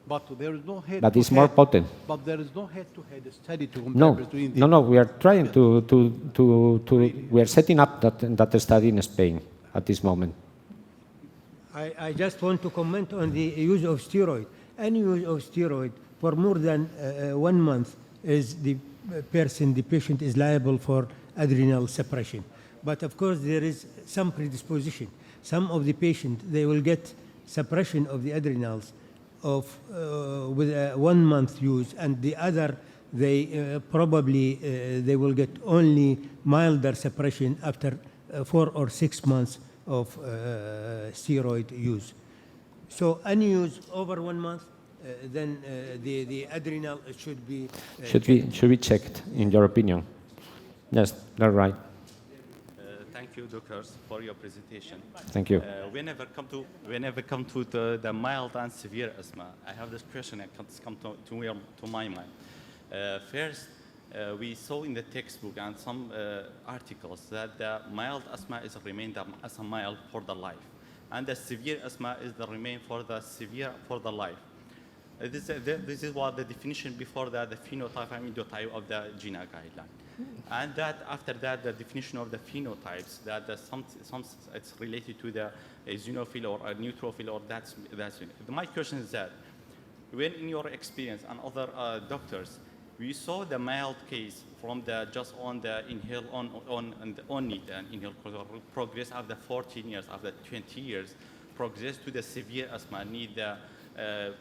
But there is no head. But it's more potent. But there is no head-to-head study to compare between the. No. We are trying we are setting up that study in Spain at this moment. I just want to comment on the use of steroid. Any use of steroid for more than 1 month is the patient is liable for adrenal suppression. But of course, there is some predisposition. Some of the patients, they will get suppression of the adrenals with a 1 month use, and the other, they probably they will get only milder suppression after 4 or 6 months of steroid use. So any use over 1 month, then the adrenal should be should be checked, in your opinion. Yes, that's right. Thank you, doctors, for your presentation. Thank you. Whenever come to the mild and severe asthma, I have this question that comes to my mind. First, we saw in the textbook and some articles that the mild asthma is remained as a mild for the life, and the severe asthma is the remain for the severe for the life. This is what the definition before that, the phenotype and endotype of the GINA guideline. And that after that, the definition of the phenotypes, that some it's related to the eosinophil or a neutrophil, or that's my question is that, when in your experience and other doctors, we saw the mild case from the just on the inhale only the inhale progress after 14 years, after 20 years, progress to the severe asthma, need the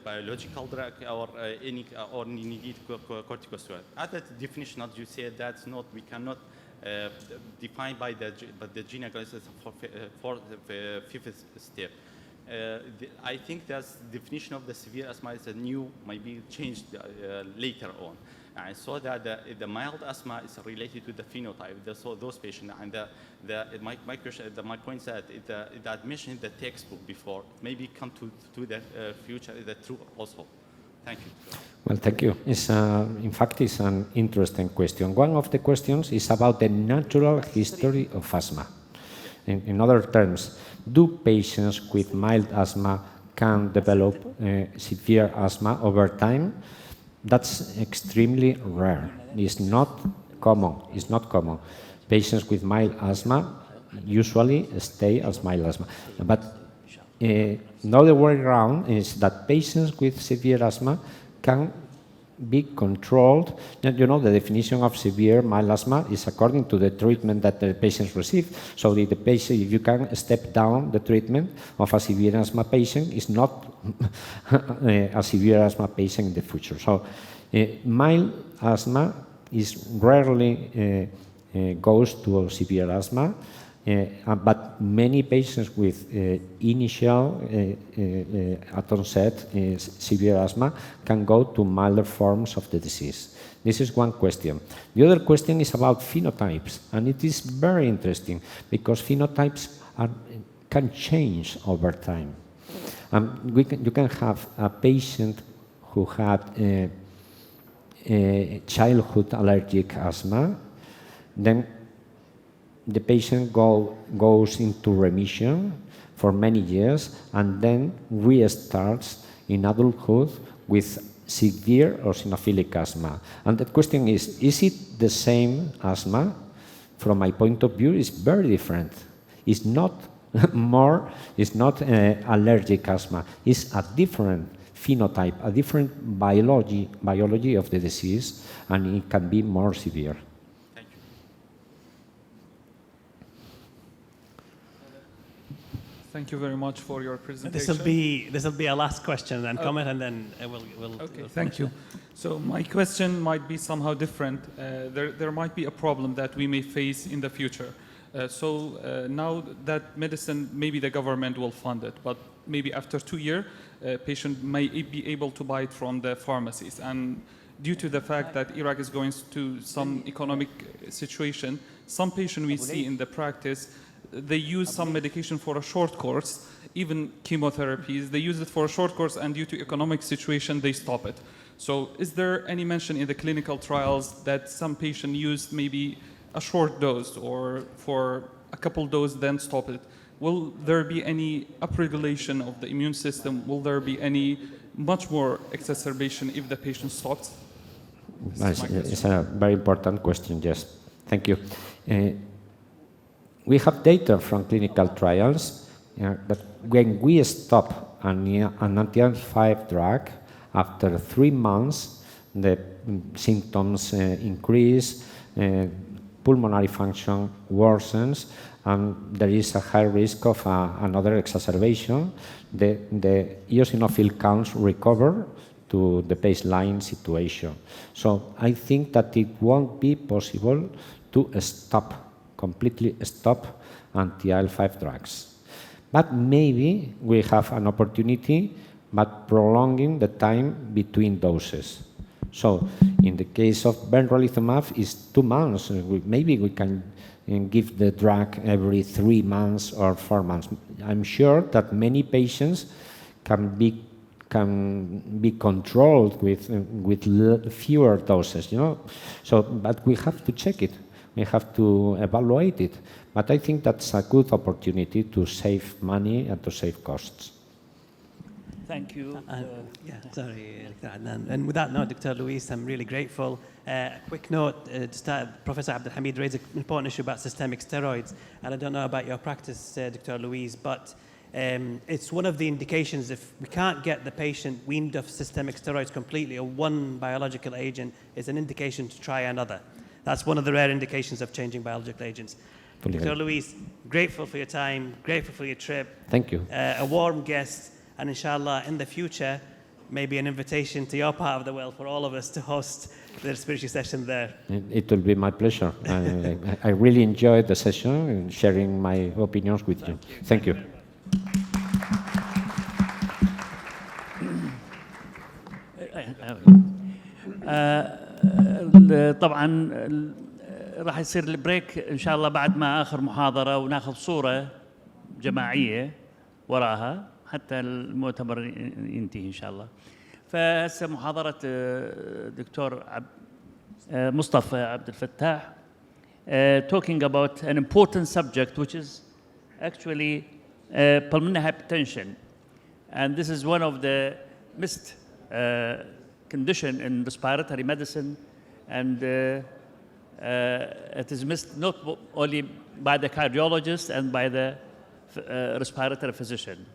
biological drug or any or need corticosteroid. Other definition, as you said, that's not, we cannot define by the GINA guidelines for the fifth step. I think that's the definition of the severe asthma is a new, maybe changed later on. I saw that the mild asthma is related to the phenotype. So those patients, and my point is that that mentioned in the textbook before, maybe come to the future, the true also. Thank you. Well, thank you. In fact, it's an interesting question. One of the questions is about the natural history of asthma. In other terms, do patients with mild asthma can develop severe asthma over time? That's extremely rare. It's not common. It's not common. Patients with mild asthma usually stay as mild asthma. But another way around is that patients with severe asthma can be controlled. You know, the definition of severe mild asthma is according to the treatment that the patients receive. So the patient, if you can step down the treatment of a severe asthma patient, is not a severe asthma patient in the future. So mild asthma is rarely goes to severe asthma. But many patients with initial at onset severe asthma can go to milder forms of the disease. This is one question. The other question is about phenotypes, and it is very interesting because phenotypes can change over time. You can have a patient who had childhood allergic asthma, then the patient goes into remission for many years and then restarts in adulthood with severe eosinophilic asthma. And the question is it the same asthma? From my point of view, it's very different. It's not allergic asthma. It's a different phenotype, a different biology of the disease, and it can be more severe. Thank you. Thank you very much for your presentation. This will be our last question and comment, and then we'll thank you. So my question might be somehow different. There might be a problem that we may face in the future. Now that medicine, maybe the government will fund it, but maybe after 2 years, a patient may be able to buy it from the pharmacies. And due to the fact that Iraq is going to some economic situation, some patients we see in the practice, they use some medication for a short course, even chemotherapies, they use it for a short course, and due to economic situation, they stop it. So is there any mention in the clinical trials that some patient used maybe a short dose or for a couple doses, then stop it? Will there be any upregulation of the immune system? Will there be any much more exacerbation if the patient stops? It's a very important question, yes. Thank you. We have data from clinical trials that when we stop an anti-IL-5 drug, after 3 months, the symptoms increase, pulmonary function worsens, and there is a high risk of another exacerbation. The eosinophil counts recover to the baseline situation. So I think that it won't be possible to completely stop anti-IL-5 drugs. But maybe we have an opportunity but prolonging the time between doses. So in the case of benralizumab, it's 2 months. Maybe we can give the drug every 3 months or 4 months. I'm sure that many patients can be controlled with fewer doses, you know. So, but we have to check it. We have to evaluate it. But I think that's a good opportunity to save money and to save costs. Thank you. Sorry, Dr. Adnan. And with that note, Dr. Luis, I'm really grateful. A quick note, Professor Abdulhamid raised an important issue about systemic steroids. And I don't know about your practice, Dr. Luis, but it's one of the indications if we can't get the patient weaned off systemic steroids completely, or one biological agent is an indication to try another. That's one of the rare indications of changing biological agents. Dr. Luis, grateful for your time, grateful for your trip. Thank you. A warm guest, and inshallah, in the future, maybe an invitation to your part of the world for all of us to host the respiratory session there. It will be my pleasure. I really enjoyed the session and sharing my opinions with you. Thank you. طبعا راح يصير البريك ان شاء الله بعد ما اخر محاضره وناخذ صوره جماعيه وراها حتى المؤتمر ينتهي ان شاء الله. فهسه محاضره دكتور مصطفى عبد الفتاح talking about an important subject which is actually pulmonary hypertension, and this is one of the missed condition in respiratory medicine, and it is missed not only by the cardiologist and by the respiratory physician.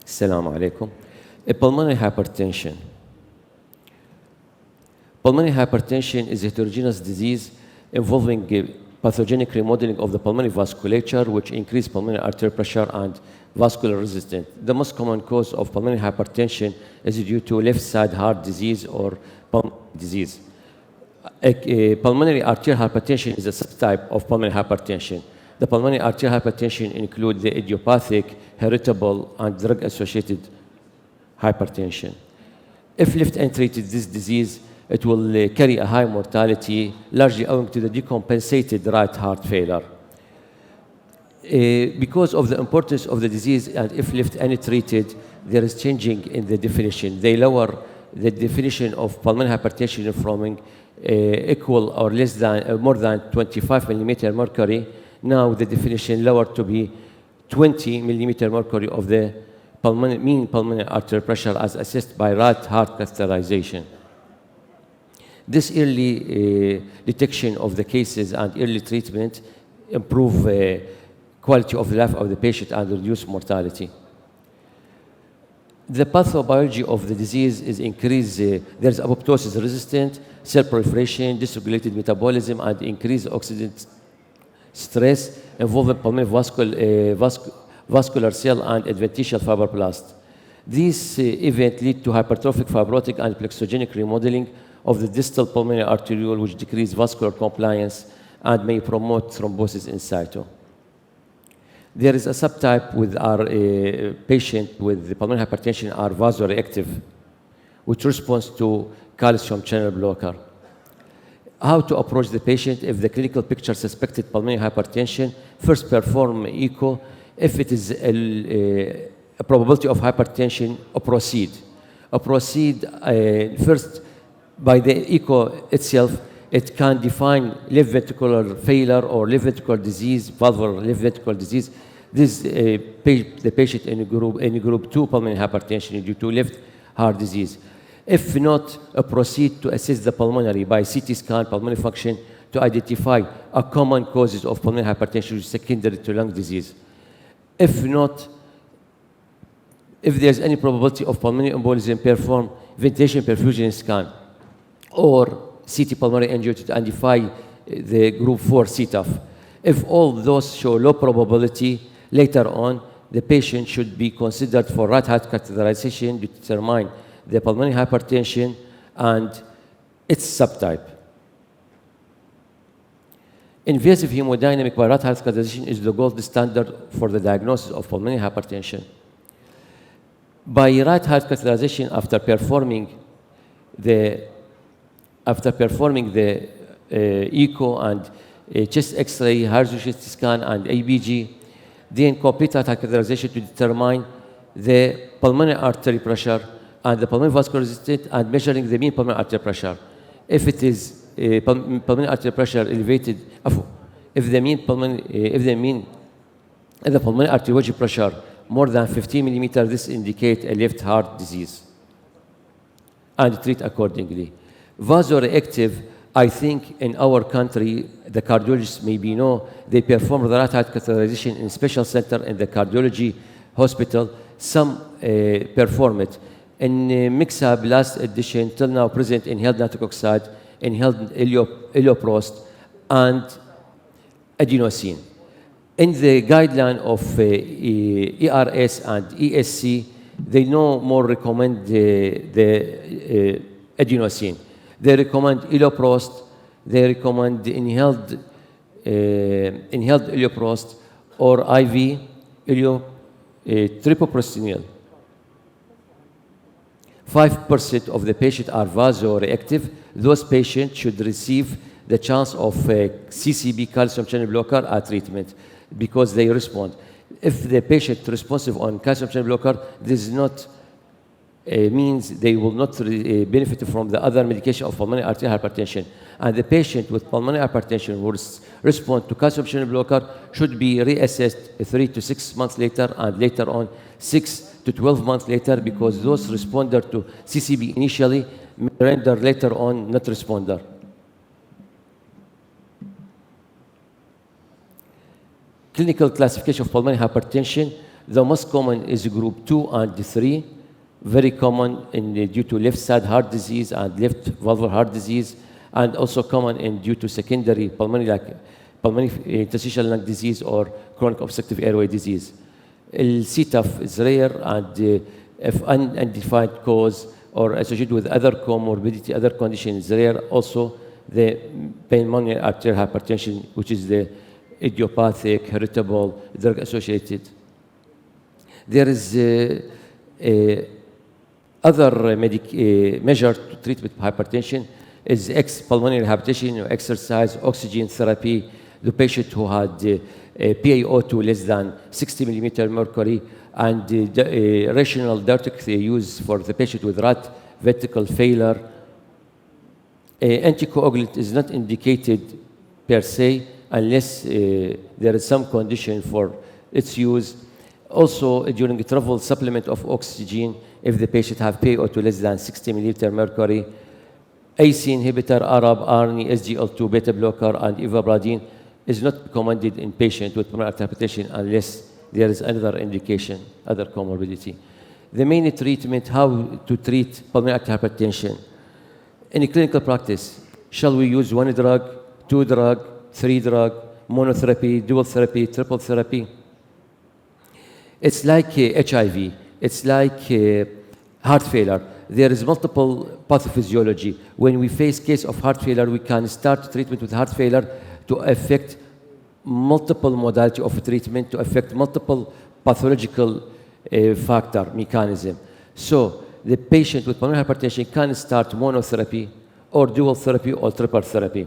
Assalamu alaikum. Pulmonary hypertension. Pulmonary hypertension is a heterogeneous disease involving pathogenic remodeling of the pulmonary vasculature, which increase pulmonary arterial pressure and vascular resistance. The most common cause of pulmonary hypertension is due to left side heart disease or pulmonary disease. Pulmonary arterial hypertension is a subtype of pulmonary hypertension. The pulmonary arterial hypertension includes the idiopathic, heritable, and drug-associated hypertension. If left untreated this disease, it will carry a high mortality, largely owing to the decompensated right heart failure. Because of the importance of the disease, and if left untreated, there is changing in the definition. They lower the definition of pulmonary hypertension from equal or less than, more than 25 millimeter mercury. Now the definition lowered to be 20 millimeter mercury of the mean pulmonary arterial pressure as assessed by right heart catheterization. This early detection of the cases and early treatment improve quality of life of the patient and reduce mortality. The pathobiology of the disease is increased. There's apoptosis resistant, cell proliferation, dysregulated metabolism, and increased oxygen stress involving pulmonary vascular cell and adventitial fibroblast. These events lead to hypertrophic fibrotic and plexogenic remodeling of the distal pulmonary arteriole, which decrease vascular compliance and may promote thrombosis in situ. There is a subtype with our patient with pulmonary hypertension are vasoreactive, which responds to calcium channel blocker. How to approach the patient if the clinical picture suspected pulmonary hypertension? First, perform echo. If it is a probability of hypertension, proceed. Proceed first by the echo itself. It can define left ventricular failure or left ventricular disease, valvular left ventricular disease. This the patient in group 2 pulmonary hypertension due to left heart disease. If not, proceed to assess the pulmonary by CT scan, pulmonary function, to identify a common causes of pulmonary hypertension which is secondary to lung disease. If not, if there's any probability of pulmonary embolism, perform ventilation perfusion scan or CT pulmonary angio to identify the group 4 CTAF. If all those show low probability, later on, the patient should be considered for right heart catheterization to determine the pulmonary hypertension and its subtype. Invasive hemodynamic by right heart catheterization is the gold standard for the diagnosis of pulmonary hypertension. By right heart catheterization, after performing the echo and chest X-ray, hydrogen scan, and ABG, then complete right heart catheterization to determine the pulmonary artery pressure and the pulmonary vascular resistance and measuring the mean pulmonary arterial pressure. If it is pulmonary arterial pressure elevated, if the pulmonary arterial pressure more than 15 millimeters, this indicates a left heart disease, and treat accordingly. Vasoreactive, I think in our country, the cardiologists maybe know, they perform the right heart catheterization in special center in the cardiology hospital. Some perform it. In Mixab last edition, till now present inhaled nitric oxide, inhaled iloprost, and adenosine. In the guideline of ERS and ESC, they no more recommend the adenosine. They recommend iloprost, they recommend inhaled iloprost or IV tripoprostenol. 5% of the patients are vasoreactive. Those patients should receive the chance of CCB, calcium channel blocker, at treatment because they respond. If the patient responsive on calcium channel blocker, this is not means they will not benefit from the other medication of pulmonary arterial hypertension. And the patient with pulmonary hypertension who respond to calcium channel blocker should be reassessed 3 to 6 months later, and later on 6 to 12 months later, because those responder to CCB initially may render later on not responder. Clinical classification of pulmonary hypertension, the most common is group 2 and 3. Very common due to left side heart disease and left valvular heart disease, and also common due to secondary pulmonary, like pulmonary interstitial lung disease or chronic obstructive airway disease. CTAF is rare, and if unidentified cause or associated with other comorbidity, other conditions, is rare. Also, the pulmonary arterial hypertension, which is the idiopathic, heritable, drug-associated. There is other measure to treat with hypertension is pulmonary hypertension, exercise, oxygen therapy. The patient who had PaO2 less than 60 millimeter mercury, and rational diuretic they use for the patient with right ventricle failure. Anticoagulant is not indicated per se unless there is some condition for its use. Also, during the travel, supplement of oxygen if the patient have PaO2 less than 60 millimeter mercury. ACE inhibitor, ARB, ARNI, SGL2, beta blocker, and ivabradine is not recommended in patient with pulmonary arterial hypertension unless there is another indication, other comorbidity. The main treatment, how to treat pulmonary arterial hypertension. In clinical practice, shall we use one drug, two drug, three drug, monotherapy, dual therapy, triple therapy? It's like HIV, it's like heart failure. There is multiple pathophysiology. When we face case of heart failure, we can start treatment with heart failure to affect multiple modality of treatment, to affect multiple pathological factor mechanism. So the patient with pulmonary hypertension can start monotherapy or dual therapy or triple therapy.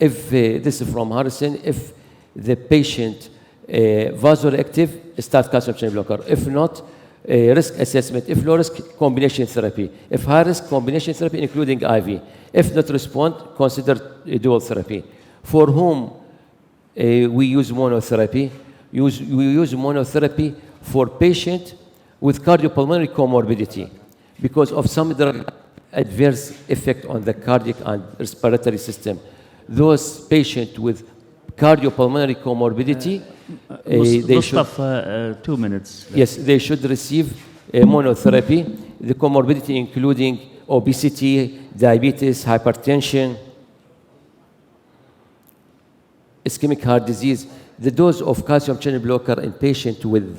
If this is from Harrison, if the patient vasoreactive, start calcium channel blocker. If not, risk assessment. If low risk, combination therapy. If high risk, combination therapy including IV. If not respond, consider dual therapy. For whom we use monotherapy? We use monotherapy for patient with cardiopulmonary comorbidity because of some adverse effect on the cardiac and respiratory system. Those patients with cardiopulmonary comorbidity, they Mustafa, 2 minutes. Yes, they should receive monotherapy. The comorbidity including obesity, diabetes, hypertension, ischemic heart disease. The dose of calcium channel blocker in patient with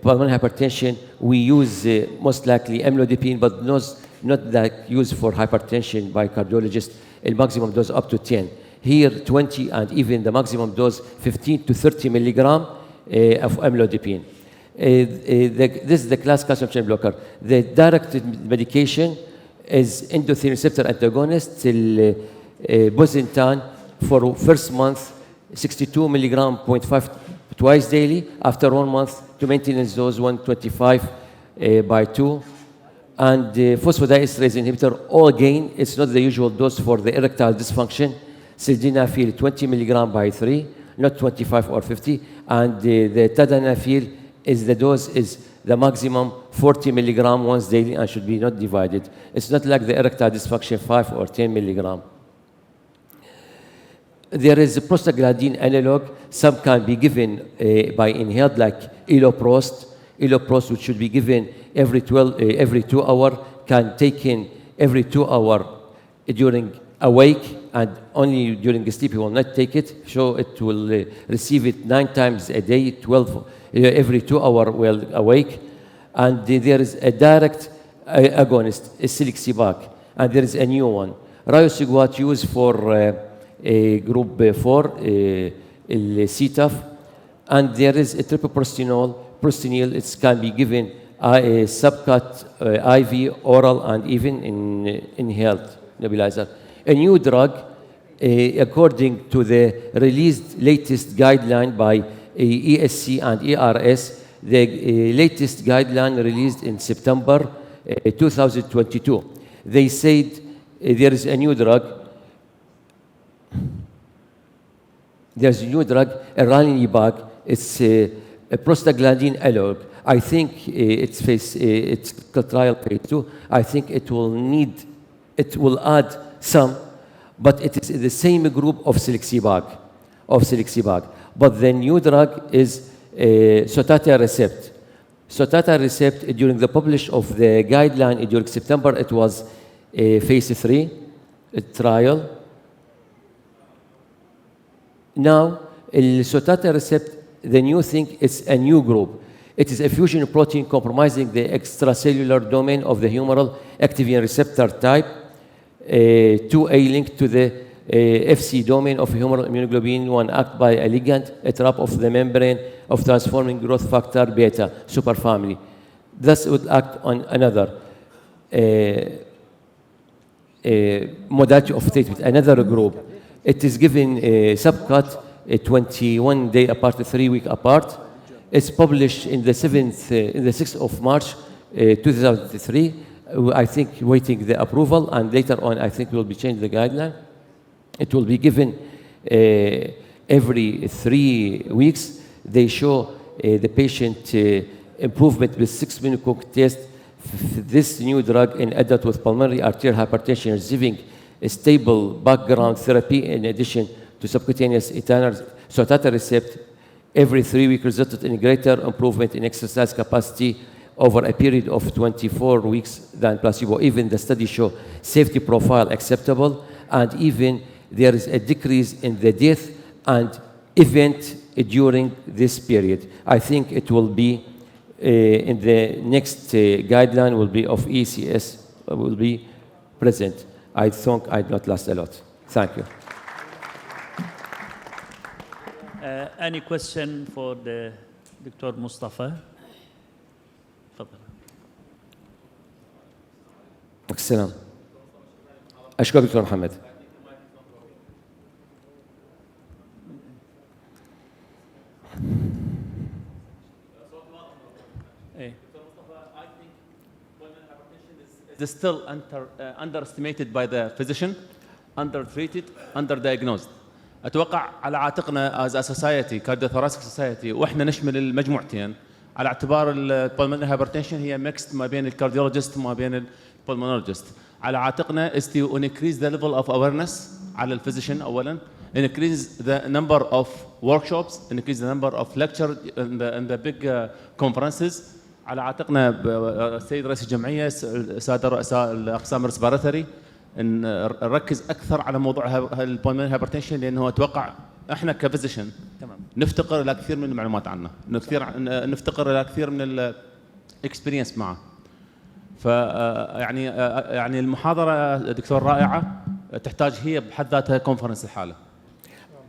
pulmonary hypertension, we use most likely amlodipine, but not that used for hypertension by cardiologists. The maximum dose up to 10. Here 20 and even the maximum dose 15 to 30 milligram of amlodipine. This is the class calcium channel blocker. The directed medication is endothelin receptor antagonist, bosentan, for first month 62 milligram 0.5 twice daily. After 1 month to maintenance dose 125 by 2. And phosphodiesterase inhibitor, all again, it's not the usual dose for the erectile dysfunction. Sildenafil 20 milligram by 3, not 25 or 50. And the tadalafil is the dose is the maximum 40 milligram once daily and should be not divided. It's not like the erectile dysfunction 5 or 10 milligram. There is a prostaglandin analog. Some can be given by inhaled like iloprost. Iloprost, which should be given every 2 hours, can take in every 2 hours during awake, and only during sleep you will not take it. So it will receive it 9 times a day, 12 every 2 hours while awake. And there is a direct agonist, Silixibak, and there is a new one. Riosigwat used for group 4, CETAF, and there is a triple prostanil. It can be given a subcut, IV, oral, and even in inhaled nebulizer. A new drug, according to the released latest guideline by ESC and ERS, the latest guideline released in September 2022. They said there is a new drug. There's a new drug, Erlanibag. It's a prostaglandin analog. I think it's trial phase 2. I think it will add some, but it is the same group of Silixibag. But the new drug is sotatercept. Sotatercept, during the publish of the guideline during September, it was a phase 3 trial. Now, sotatercept, the new thing is a new group. It is a fusion protein compromising the extracellular domain of the humoral activin receptor type, 2A linked to the FC domain of humoral immunoglobulin 1 act by a ligand, a trap of the membrane of transforming growth factor beta superfamily. Thus, it would act on another modality of treatment, another group. It is given subcut 21 days apart, 3 weeks apart. It's published in the 6th of March 2003. I think waiting the approval, and later on I think will be changed the guideline. It will be given every 3 weeks. They show the patient improvement with 6-minute cook test. This new drug in adult with pulmonary arterial hypertension receiving a stable background therapy in addition to subcutaneous sotatercept every 3 weeks resulted in greater improvement in exercise capacity over a period of 24 weeks than placebo. Even the study show safety profile acceptable, and even there is a decrease in the death and event during this period. I think it will be in the next guideline will be of ECS will be present. I think I'd not last a lot. Thank you. Any question for the Dr. Mustafa? السلام. أشكرك دكتور محمد. Is still underestimated by the physician, undertreated, underdiagnosed. اتوقع على عاتقنا as a society cardiothoracic society واحنا نشمل المجموعتين على اعتبار البلمونري هايبرتنشن هي ميكست ما بين الكارديولوجيست وما بين البلمونولوجيست. على عاتقنا is to increase the level of awareness على الفيزيشن اولا, increase the number of workshops, increase the number of lectures in the big conferences. على عاتقنا السيد رئيس الجمعيه الساده رؤساء الاقسام الريسبيراتوري نركز اكثر على موضوع البلمونري هايبرتنشن, لانه اتوقع احنا كفيزيشن نفتقر الى كثير من المعلومات عنه, نفتقر الى كثير من الاكسبيرينس معه. يعني المحاضره دكتور رائعه تحتاج هي بحد ذاتها كونفرنس الحاله.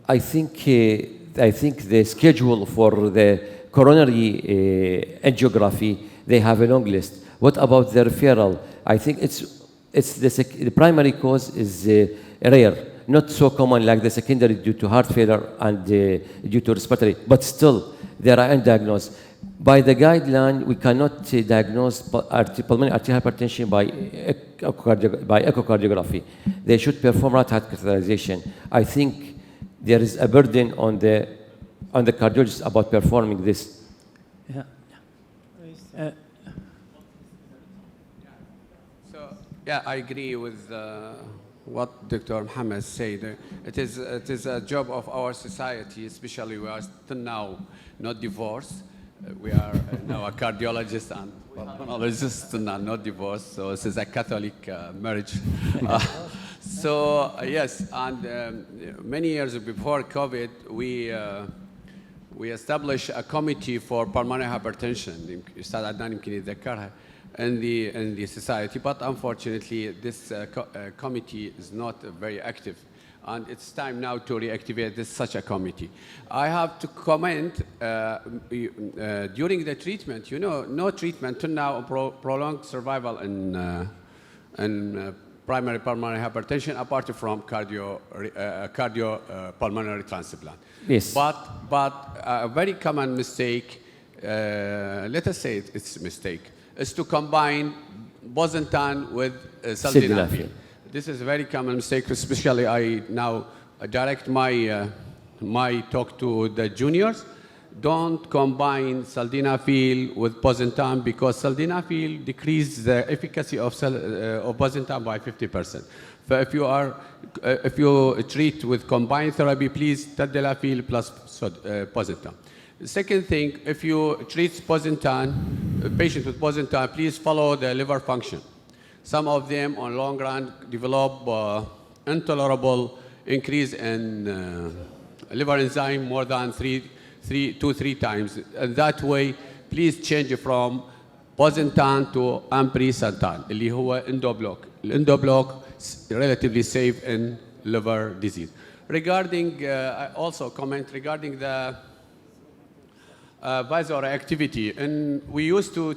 I think the schedule for the coronary angiography, they have a long list. What about the referral? I think the primary cause is rare, not so common like the secondary due to heart failure and due to respiratory, but still they are undiagnosed. By the guideline, we cannot diagnose pulmonary arterial hypertension by echocardiography. They should perform right heart catheterization. I think there is a burden on the cardiologist about performing this. Yeah, I agree with what Dr. Muhammad said. It is a job of our society, especially we are still now not divorced. We are now a cardiologist and pulmonologist and not divorced, so this is a Catholic marriage. So yes, and many years before COVID, we established a committee for pulmonary hypertension. In the society, but unfortunately this committee is not very active, and it's time now to reactivate such a committee. I have to comment during the treatment, you know, no treatment till now prolonged survival in primary pulmonary hypertension apart from cardiopulmonary transplant. Yes. But a very common mistake, let us say it's a mistake, is to combine bosentan with sildenafil. This is a very common mistake, especially I now direct my talk to the juniors. Don't combine sildenafil with bosentan because sildenafil decreases the efficacy of bosentan by 50%. So if you treat with combined therapy, please tadalafil plus bosentan. The second thing, if you treat bosentan, a patient with bosentan, please follow the liver function. Some of them on long run develop intolerable increase in liver enzyme more than 2-3 times. And that way, please change from bosentan to ambrisentan, اللي هو endoblock. Endoblock is relatively safe in liver disease. Regarding, I also comment regarding the vasoreactivity, and we used to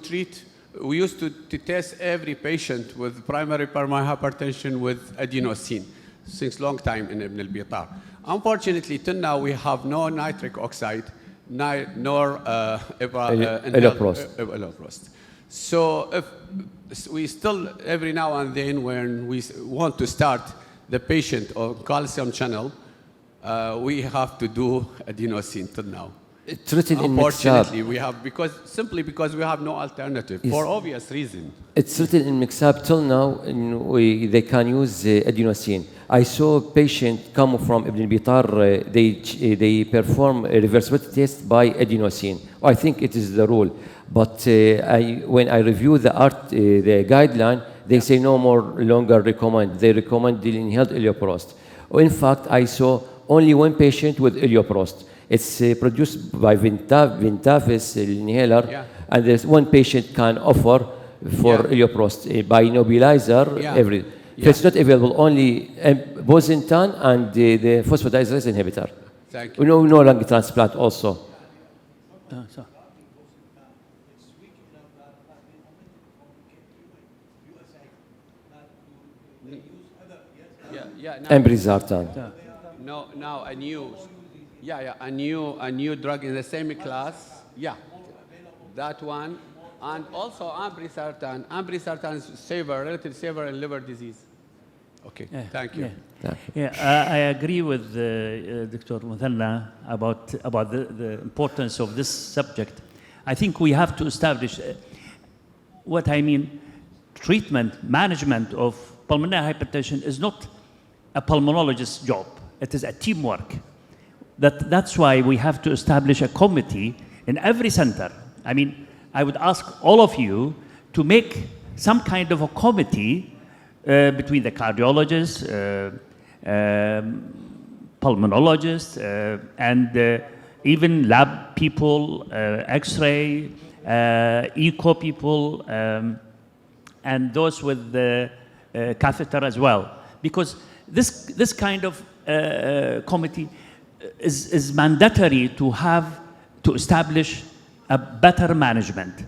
test every patient with primary pulmonary hypertension with adenosine since long time in Ibn al-Bitar. Unfortunately, till now we have no nitric oxide, nor iloprost. So if we still, every now and then, when we want to start the patient on calcium channel, we have to do adenosine till now. It's written in Unfortunately, we have, simply because we have no alternative, Yes. for obvious reason. It's written in Mixab till now, they can use adenosine. I saw a patient come from Ibn Bitar, they perform a reversibility test by adenosine. I think it is the rule. But when I review the guideline, they say no more longer recommend. They recommend the inhaled iloprost. In fact, I saw only one patient with iloprost. It's produced by Vintafis inhaler, and there's one patient can offer for iloprost by nebulizer. So it's not available, only bosentan and the phosphodiesterase inhibitor. Thank you. No lung transplant also. Embrizartan. No, now a new drug in the same class. Yeah, that one, and also ambrisartan. Ambrisartan is relative saver in liver disease. Okay, thank you. I agree with Dr. Muthanna about the importance of this subject. I think we have to establish what I mean. Treatment, management of pulmonary hypertension is not a pulmonologist's job. It is a teamwork. That's why we have to establish a committee in every center. I mean, I would ask all of you to make some kind of a committee between the cardiologists, pulmonologists, and even lab people, X-ray, echo people, and those with the catheter as well. Because this kind of committee is mandatory to establish a better management.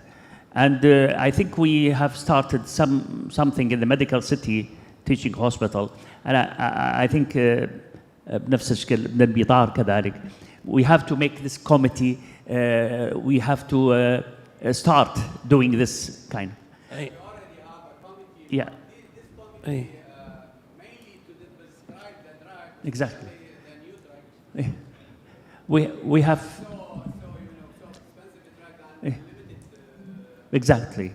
And I think we have started something in the medical city teaching hospital. And I think بنفس الشكل ابن البيطار كذلك. We have to make this committee, we have to start doing this kind. Yeah. Exactly. We have exactly.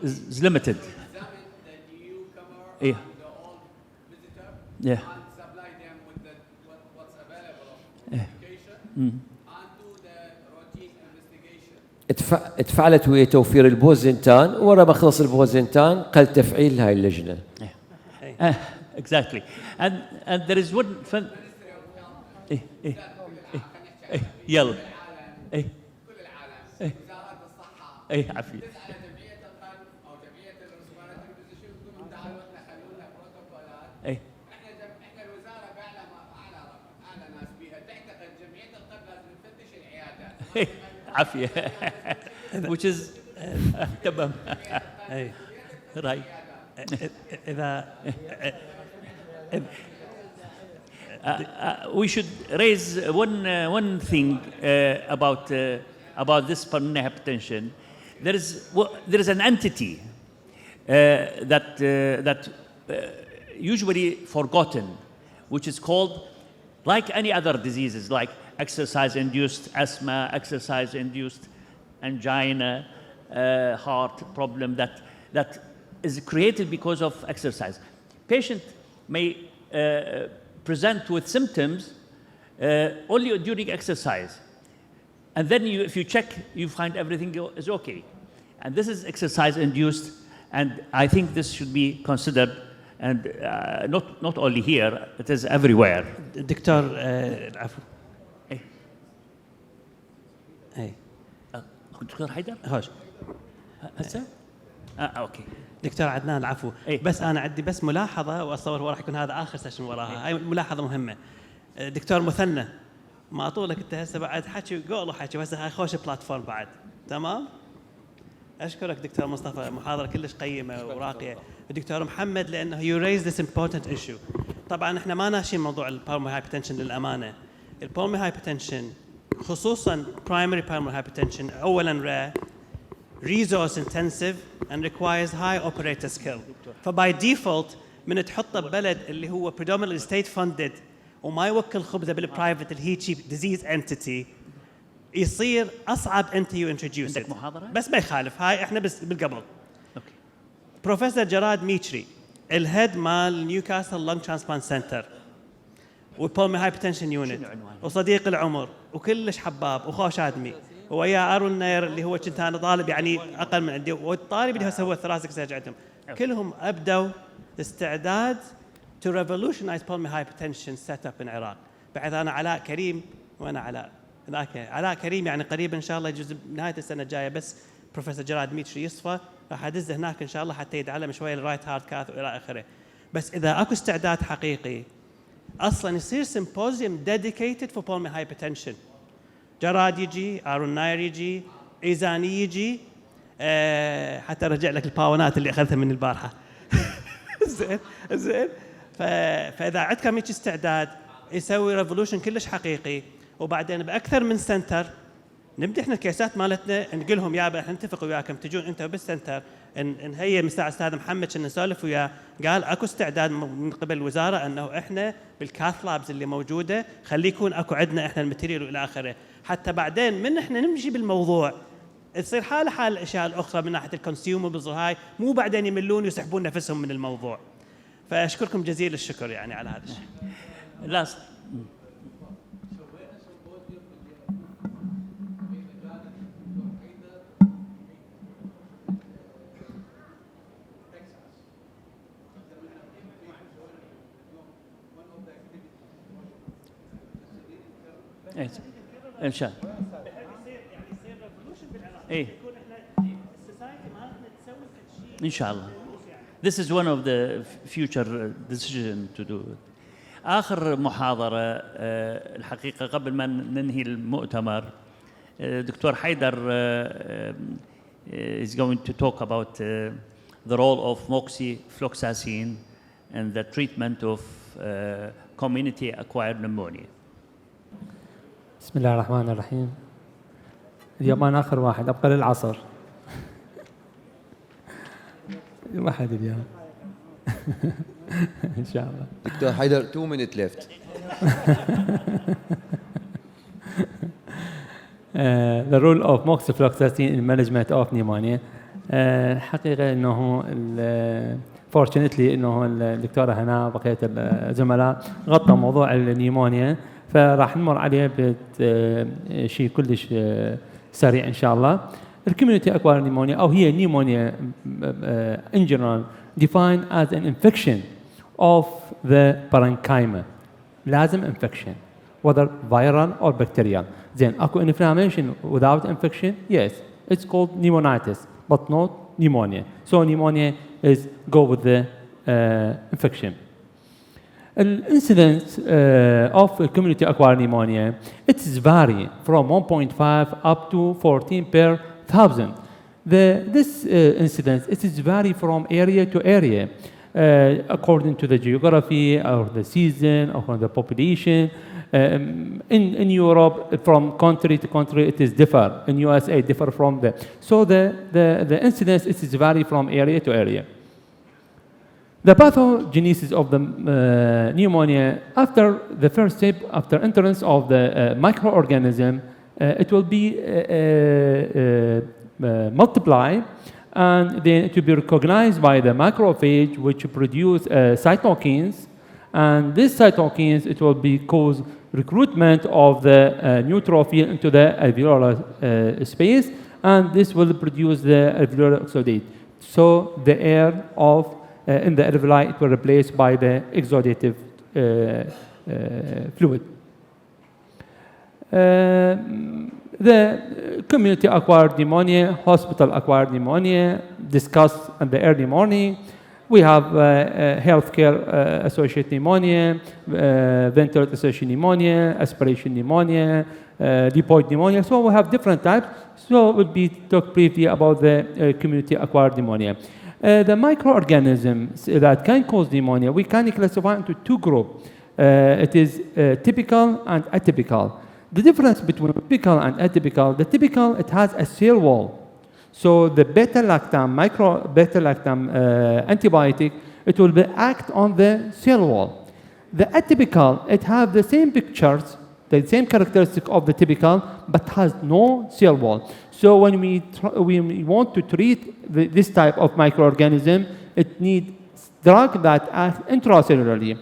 Is limited. Yeah. Yeah. اتفعلت ويا توفير البوزنتان ورا ما خلص البوزنتان قل تفعيل هاي اللجنة. Exactly. And there is one fun. يلا. عافية. عافية. Which is تمام. Right. We should raise one thing about this pulmonary hypertension. There is an entity that usually forgotten, which is called, like any other diseases, like exercise-induced asthma, exercise-induced angina, heart problem that is created because of exercise. Patient may present with symptoms only during exercise. And then if you check, you find everything is okay. And this is exercise-induced, and I think this should be considered, and not only here, it is everywhere. دكتور العفو. دكتور حيدر؟ هاش. هسه؟ اوكي. دكتور عدنان العفو. بس انا عندي بس ملاحظه واتصور هو راح يكون هذا اخر سيشن وراها. هاي ملاحظه مهمه. دكتور مثنى ما اطولك انت هسه بعد حكي قولوا حكي بس هاي خوش بلاتفورم بعد. تمام؟ أشكرك دكتور مصطفى، محاضرة كلش قيمة وراقية. الدكتور محمد لأنه you raised this important issue. طبعا احنا ما ناشين موضوع البالمونري هايبرتنشن للأمانة. البالمونري هايبرتنشن خصوصا primary pulmonary hypertension أولا rare, resource intensive and requires high operator skill. فباي ديفولت من تحطه ببلد اللي هو predominantly state funded وما يوكل خبزه بالبرايفت اللي هي cheap disease entity يصير اصعب انت يو انتروديوس. عندك محاضره؟ بس ما يخالف، هاي احنا بس بالقبل. اوكي. بروفيسور جراد ميتشري الهيد مال نيوكاسل لونج ترانسبلانت سنتر والبولمي هايبرتنشن يونت وصديق العمر وكلش حباب وخوش ادمي ويا ارون نير اللي هو كنت انا طالب يعني اقل من عندي والطالب اللي هو سوى الثراسك سيرج عندهم كلهم ابدوا استعداد to revolutionize pulmonary hypertension set up in العراق. بعد انا علاء كريم وانا علاء كريم يعني قريب ان شاء الله يجوز بنهايه السنه الجايه بس بروفيسور جراد ميتشري يصفى راح ادز هناك ان شاء الله حتى يتعلم شويه الرايت هارت كاث والى اخره. بس اذا اكو استعداد حقيقي اصلا يصير سيمبوزيوم dedicated for pulmonary hypertension. جراد يجي، ارون ناير يجي، ايزاني يجي، حتى ارجع لك الباونات اللي اخذتها من البارحه. زين فاذا عندكم هيك استعداد يسوي ريفولوشن كلش حقيقي وبعدين باكثر من سنتر نبدا احنا الكيسات مالتنا نقول لهم يابا احنا نتفق وياكم تجون انتم بالسنتر نهيئ مساعد استاذ محمد كنا نسولف وياه قال اكو استعداد من قبل الوزاره انه احنا بالكاث لابز اللي موجوده خليه يكون اكو عندنا احنا الماتيريال والى اخره حتى بعدين من احنا نمشي بالموضوع تصير حال الاشياء الاخرى من ناحيه الكونسيومبلز وهاي مو بعدين يملون ويسحبون نفسهم من الموضوع. فاشكركم جزيل الشكر يعني على هذا الشيء. لاست ان شاء الله. ايه ان شاء الله. This is one of the future decisions to do. آخر محاضرة الحقيقة قبل ما ننهي المؤتمر دكتور حيدر is going to talk about the role of moxifloxacin and the treatment of community acquired pneumonia. بسم الله الرحمن الرحيم. اليوم أنا آخر واحد أبقى للعصر. واحد اليوم. إن شاء الله. دكتور حيدر 2 minutes left. The role of moxifloxacin in management of pneumonia. الحقيقة إنه fortunately إنه الدكتورة هنا وبقية الزملاء غطوا موضوع النيمونيا فراح نمر عليه بشيء كلش سريع إن شاء الله. الكوميونيتي أكوار نيمونيا أو هي نيمونيا in general defined as an infection of the parenchyma. لازم infection whether viral or bacterial. Then أكو inflammation without infection? Yes, it's called pneumonitis but not pneumonia. So pneumonia is go with the infection. The incidence of community acquired pneumonia it is vary from 1.5 up to 14 per 1,000. This incidence it is vary from area to area according to the geography or the season or the population. In Europe, from country to country, it is differ. In USA, differ from the. So the incidence it is vary from area to area. The pathogenesis of the pneumonia after the first step, after entrance of the microorganism, it will be multiply, and then it will be recognized by the macrophage, which produce cytokines, and these cytokines it will be cause recruitment of the neutrophil into the alveolar space, and this will produce the alveolar exudate. So the air of in the alveoli it will replace by the exudative fluid. The community-acquired pneumonia, hospital-acquired pneumonia, discussed in the early morning. We have healthcare associated pneumonia, ventilator associated pneumonia, aspiration pneumonia, lipoid pneumonia. So we have different types. So we'll be talk briefly about the community acquired pneumonia. The microorganisms that can cause pneumonia, we can classify into two groups. It is typical and atypical. The difference between typical and atypical, the typical, it has a cell wall. So the beta-lactam, antibiotic, it will act on the cell wall. The atypical, it has the same pictures, the same characteristic of the typical, but has no cell wall. So when we want to treat this type of microorganism, it needs drug that act intracellularly.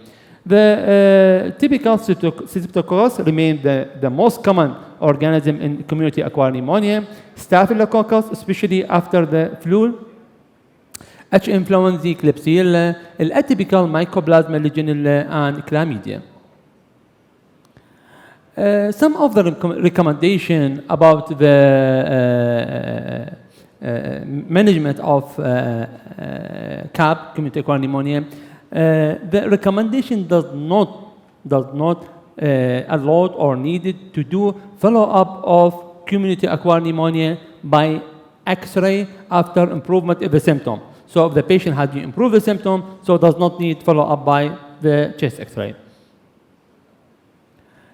The typical Streptococcus remain the most common organism in community acquired pneumonia. Staphylococcus, especially after the flu. H. influenzae, Klebsiella, atypical Mycoplasma legionella, and chlamydia. Some of the recommendation about the management of CAP, community acquired pneumonia. The recommendation does not allowed or needed to do follow-up of community acquired pneumonia by X-ray after improvement of the symptom. So if the patient had improved the symptom, so does not need follow-up by the chest X-ray.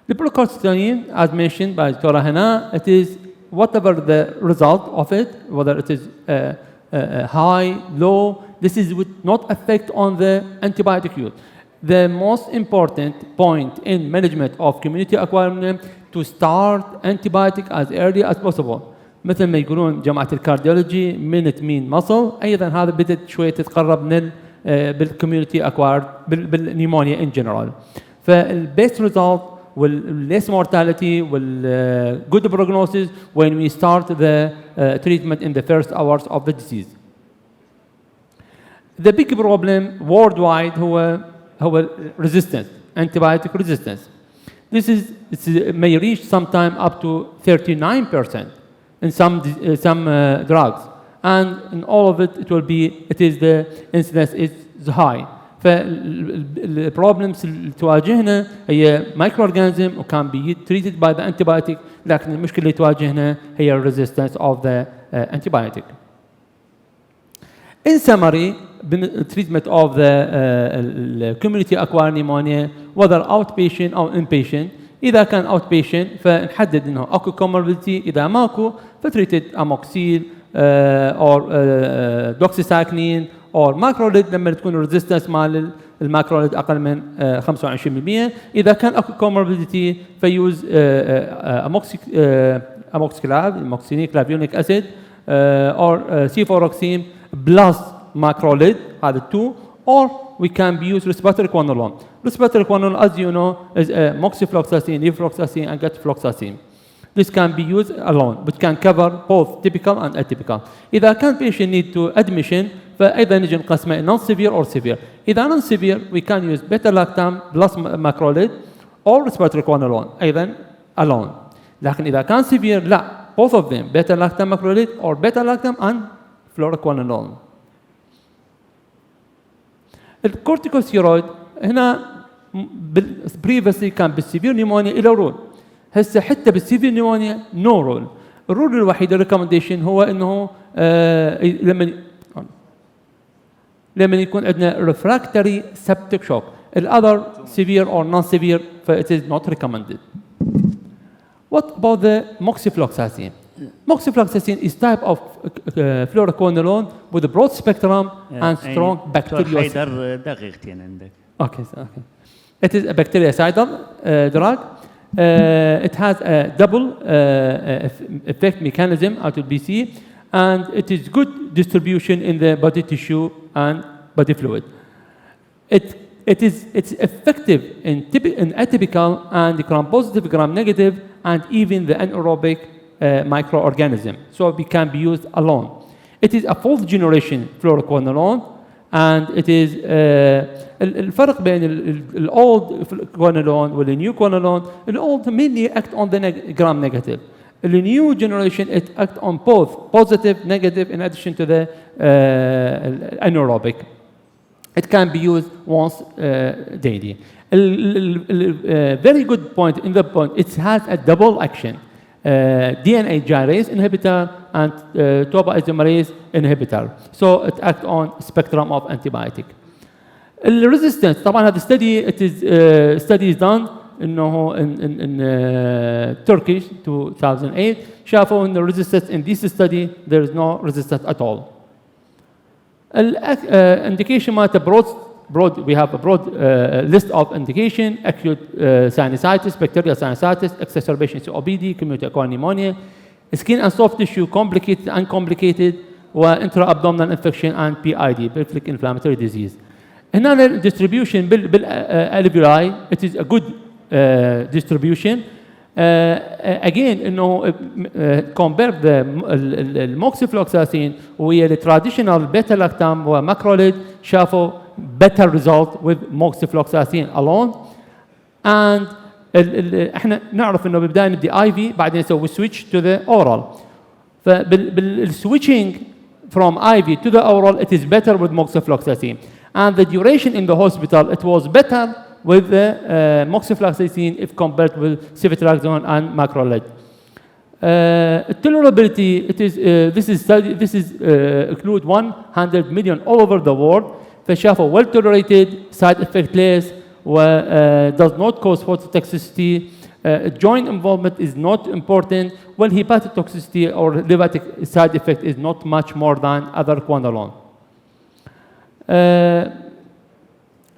The procalcitonin, as mentioned by Dr. Hana, it is whatever the result of it, whether it is high, low, this is would not affect on the antibiotic use. The most important point in management of community acquired pneumonia to start antibiotic as early as possible. مثل ما يقولون جماعة الكارديولوجي minute mean muscle. أيضا هذا بدأت شوية تتقرب من بالcommunity acquired بالنيمونيا in general. فالbest result will less mortality, will good prognosis when we start the treatment in the first hours of the disease. The big problem worldwide هو resistance, antibiotic resistance. This may reach sometime up to 39% in some drugs, and in all of it, the incidence is high. فالبروبلمز اللي تواجهنا هي microorganism وكان be treated by the antibiotic، لكن المشكلة اللي تواجهنا هي resistance of the antibiotic. In summary, treatment of the community acquired pneumonia whether outpatient أو inpatient. إذا كان outpatient فنحدد إنه أكو comorbidity، إذا ماكو فتريتد amoxil or doxycycline or macrolide لما تكون resistance مال الماكروليد أقل من 25%. إذا كان أكو comorbidity فيوز amoxiclav, amoxiclavionic acid or cefuroxime plus macrolide هذا 2, or we can use respiratory quinolone. Respiratory quinolone, as you know, is moxifloxacin, levofloxacin, and getfloxacin. This can be used alone, which can cover both typical and atypical. إذا كان patient need to admission فأيضا نجي نقسمه non-severe or severe. إذا non-severe we can use beta-lactam plus macrolide or respiratory quinolone أيضا alone. لكن إذا كان severe لا, both of them, beta-lactam macrolide or beta-lactam and fluoroquinolone. الكورتيكوستيرويد هنا previously كان بالسيفير نيمونيا إلى رول، هسه حتى بالسيفير نيمونيا نو رول. الرول الوحيد الريكومنديشن هو انه لما يكون عندنا refractory septic shock. الother severe or non-severe it is not recommended. What about the moxifloxacin? Moxifloxacin is type of fluoroquinolone with a broad spectrum and strong bactericidal. Okay. It is a bactericidal drug. It has a double effect mechanism out of BC, and it is good distribution in the body tissue and body fluid. It's effective in atypical and gram-positive, gram-negative, and even the anaerobic microorganism. So it can be used alone. It is a fourth generation fluoroquinolone, and it is الفرق بين الاولد quinolone والنيو quinolone. الاولد mainly act on the gram negative. The new generation it act on both positive, negative, in addition to the anaerobic. It can be used once daily. Very good point in the point, it has a double action. DNA gyrase inhibitor and topoisomerase inhibitor. So it acts on spectrum of antibiotic. الريزيستنس طبعا هذا study it is study is done انه in Turkish 2008 شافوا ان resistance in this study there is no resistance at all. Indication مالته broad we have a broad list of indication: acute sinusitis, bacterial sinusitis, exacerbation COPD, community acquired pneumonia, skin and soft tissue, complicated, uncomplicated, intra-abdominal infection and PID, pelvic inflammatory disease. هنا distribution بالالفيولاي it is a good distribution. Again انه compare the moxifloxacin ويا traditional beta lactam وماكروليد شافوا better result with moxifloxacin alone. And احنا نعرف انه بالبدايه نبدي IV بعدين نسوي switch to the oral. فبالswitching from IV to the oral it is better with moxifloxacin. And the duration in the hospital, it was better with the moxifloxacin if compared with ceftriaxone and macrolide. Tolerability, it is this is include 100 million all over the world. فشافوا well tolerated, side effect less, does not cause phototoxicity. Joint involvement is not important. Well, hepatic toxicity or hepatic side effect is not much more than other quinolone.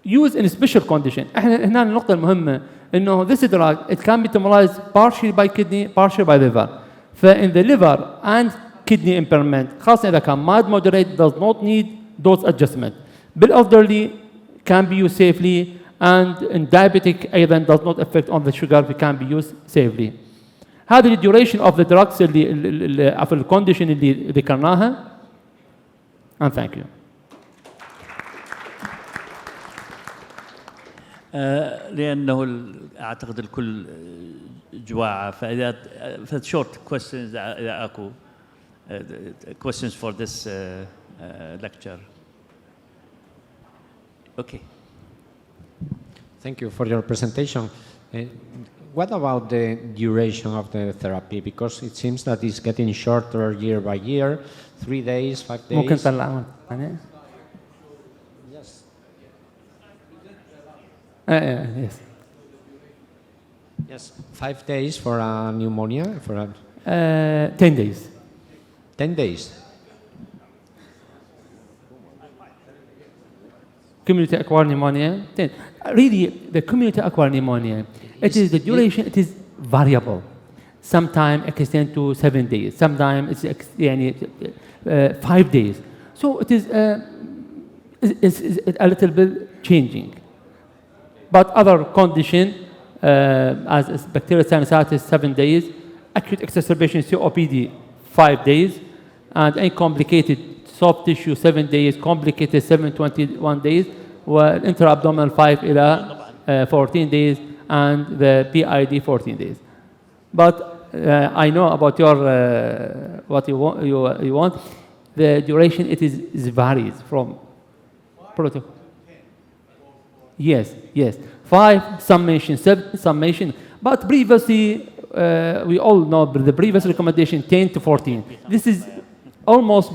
Use in special condition. احنا هنا النقطة المهمة انه this drug it can be metabolized partially by kidney, partially by liver. فin the liver and kidney impairment خاصة إذا كان mild moderate does not need dose adjustment. بالelderly can be used safely and in diabetic أيضا does not affect on the sugar it can be used safely. هذه duration of the drugs اللي في الcondition اللي ذكرناها. And thank you. لأنه أعتقد الكل جواعة فإذا short questions إذا أكو questions for this lecture. Okay. Thank you for your presentation. What about the duration of the therapy? Because it seems that it's getting shorter year by year, 3 days, 5 days. ممكن طلع yes. Yes, 5 days for a pneumonia? For a 10 days. 10 days. Community acquired pneumonia. 10. Really, the community acquired pneumonia, it is the duration, it is variable. Sometimes it extends to 7 days. Sometimes it's 5 days. So it is a little bit changing. But other condition, as bacterial sinusitis, 7 days, acute exacerbation COPD, 5 days, and uncomplicated soft tissue, 7 days, complicated 21 days, intra-abdominal 5 إلى 14 days, and the PID 14 days. But I know about your what you want. The duration it varies from protocol. Yes. 5 summation, 7 summation. But previously, we all know the previous recommendation 10 to 14. This is almost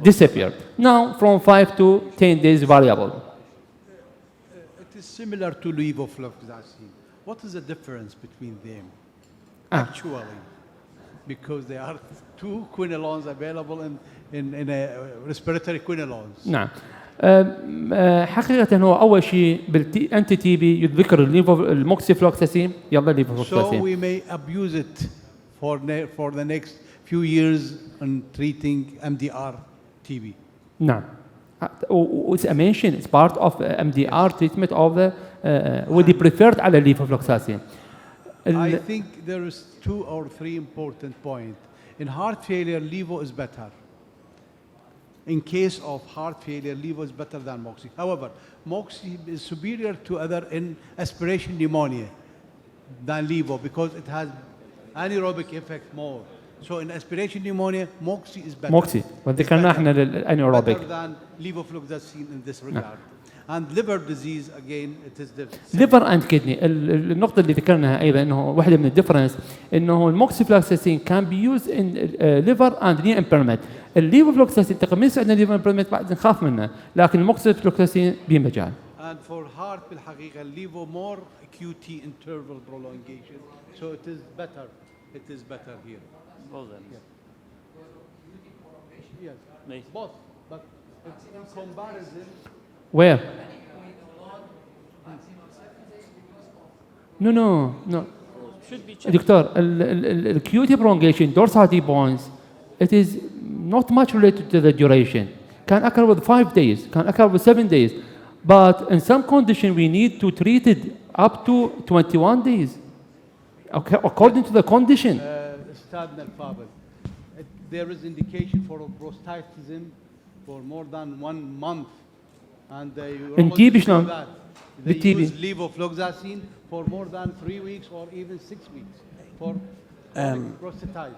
disappeared. Now from 5 to 10 days variable. It is similar to levofloxacin. What is the difference between them actually? Because there are 2 quinolones available in respiratory quinolones. نعم. حقيقة هو أول شيء بالأنتي تي بي يذكر الموكسيفلوكساسين يلا ليفوفلوكساسين. So we may abuse it for the next few years in treating MDR TB. نعم. It's a mention. It's part of MDR treatment of the will be preferred على levofloxacin. I think there is 2 or 3 important points. In heart failure, levo is better. In case of heart failure, levo is better than moxi. However, moxi is superior to other in aspiration pneumonia than levo because it has anaerobic effect more. So in aspiration pneumonia, moxi is better. موكسي وذكرنا احنا للانيروبيك. Better than levofloxacin in this regard. And liver disease again, it is the ليفر اند كدني. النقطة اللي ذكرناها أيضا إنه واحدة من الديفرنس إنه الموكسيفلوكساسين كان بي يوز إن ليفر اند ني امبيرمنت. الليفوفلوكساسين تقريبا يساعد عندنا ليفر امبيرمنت بعد نخاف منه، لكن الموكسيفلوكساسين بمجال. And for heart بالحقيقة levo more QT interval prolongation, so it is better. It is better here. Well then. Yes. Yes. Both, but it's in comparison. Where? No. دكتور الكيوتي prolongation dorsal points, it is not much related to the duration. Can occur with 5 days, can occur with 7 days, but in some condition we need to treat it up to 21 days, okay, according to the condition. أستاذنا الفاضل, there is indication for prostatitism for more than 1 month, and they شلون؟ they use levofloxacin for more than 3 weeks or even 6 weeks for prostatitis.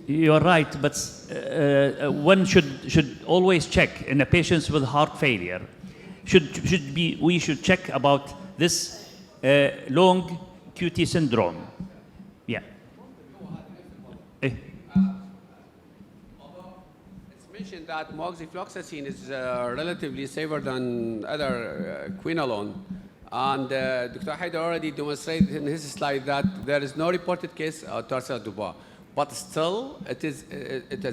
You're right, but one should always check in a patients with heart failure. We should check about this long QT syndrome. Yeah. It's mentioned that moxifloxacin is relatively safer than other quinolone. And Dr. Haider already demonstrated in his slide that there is no reported case of Tarsa Dubois. But still, it is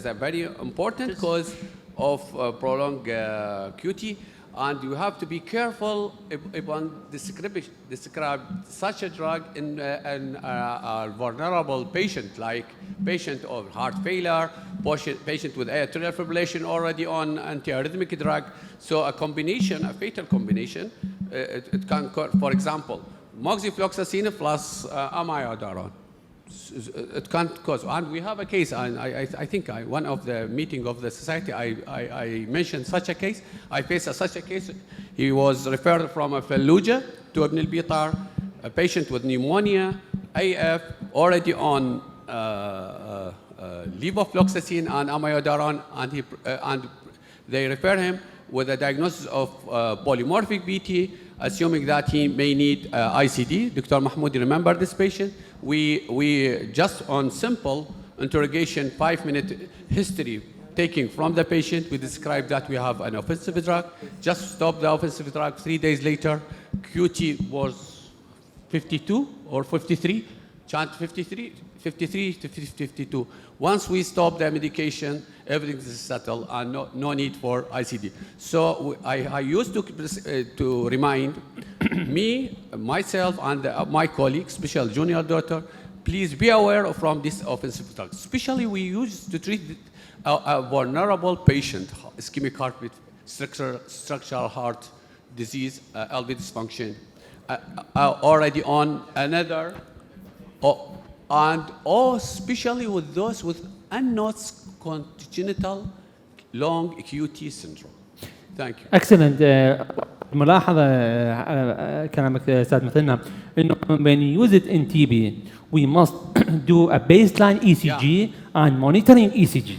a very important cause of prolonged QT, and you have to be careful upon describe such a drug in a vulnerable patient, like patient of heart failure, patient with atrial fibrillation already on antiarrhythmic drug. So a combination, a fatal combination, it can, for example, moxifloxacin plus amiodarone. It can't cause, and we have a case, and I think one of the meeting of the society, I mentioned such a case. I faced such a case. He was referred from a Fallujah to Ibn al-Bitar, a patient with pneumonia, AF, already on levofloxacin and amiodarone, and they refer him with a diagnosis of polymorphic BT, assuming that he may need ICD. Dr. Mahmoud, remember this patient? We just on simple interrogation, 5-minute history taking from the patient, we described that we have an offensive drug. Just stop the offensive drug. 3 days later, QT was 52 or 53, chant 53 to 52. Once we stop the medication, everything is settled and no need for ICD. So I used to remind myself and my colleagues, special junior doctor, please be aware from this offensive drug. Especially we used to treat a vulnerable patient, ischemic heart with structural heart disease, LV dysfunction, already on another, and especially with those with unknown congenital long QT syndrome. Thank you. Excellent. ملاحظة على كلامك أستاذ مثلنا إنه when you use it in TB we must do a baseline ECG and monitoring ECG.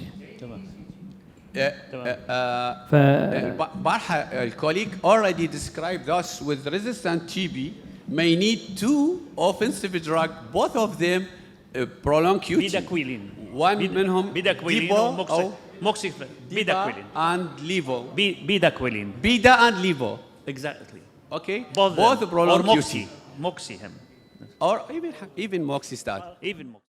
A colleague already described us with resistant TB may need 2 offensive drugs, both of them prolonged QT. Bidaquilin. One منهم bidaquilin أو bidaquilin and levo. Bidaquilin. Bida and levo. Exactly. Okay. Both prolonged or QT. moxi him. Or even moxistat. Even moxi.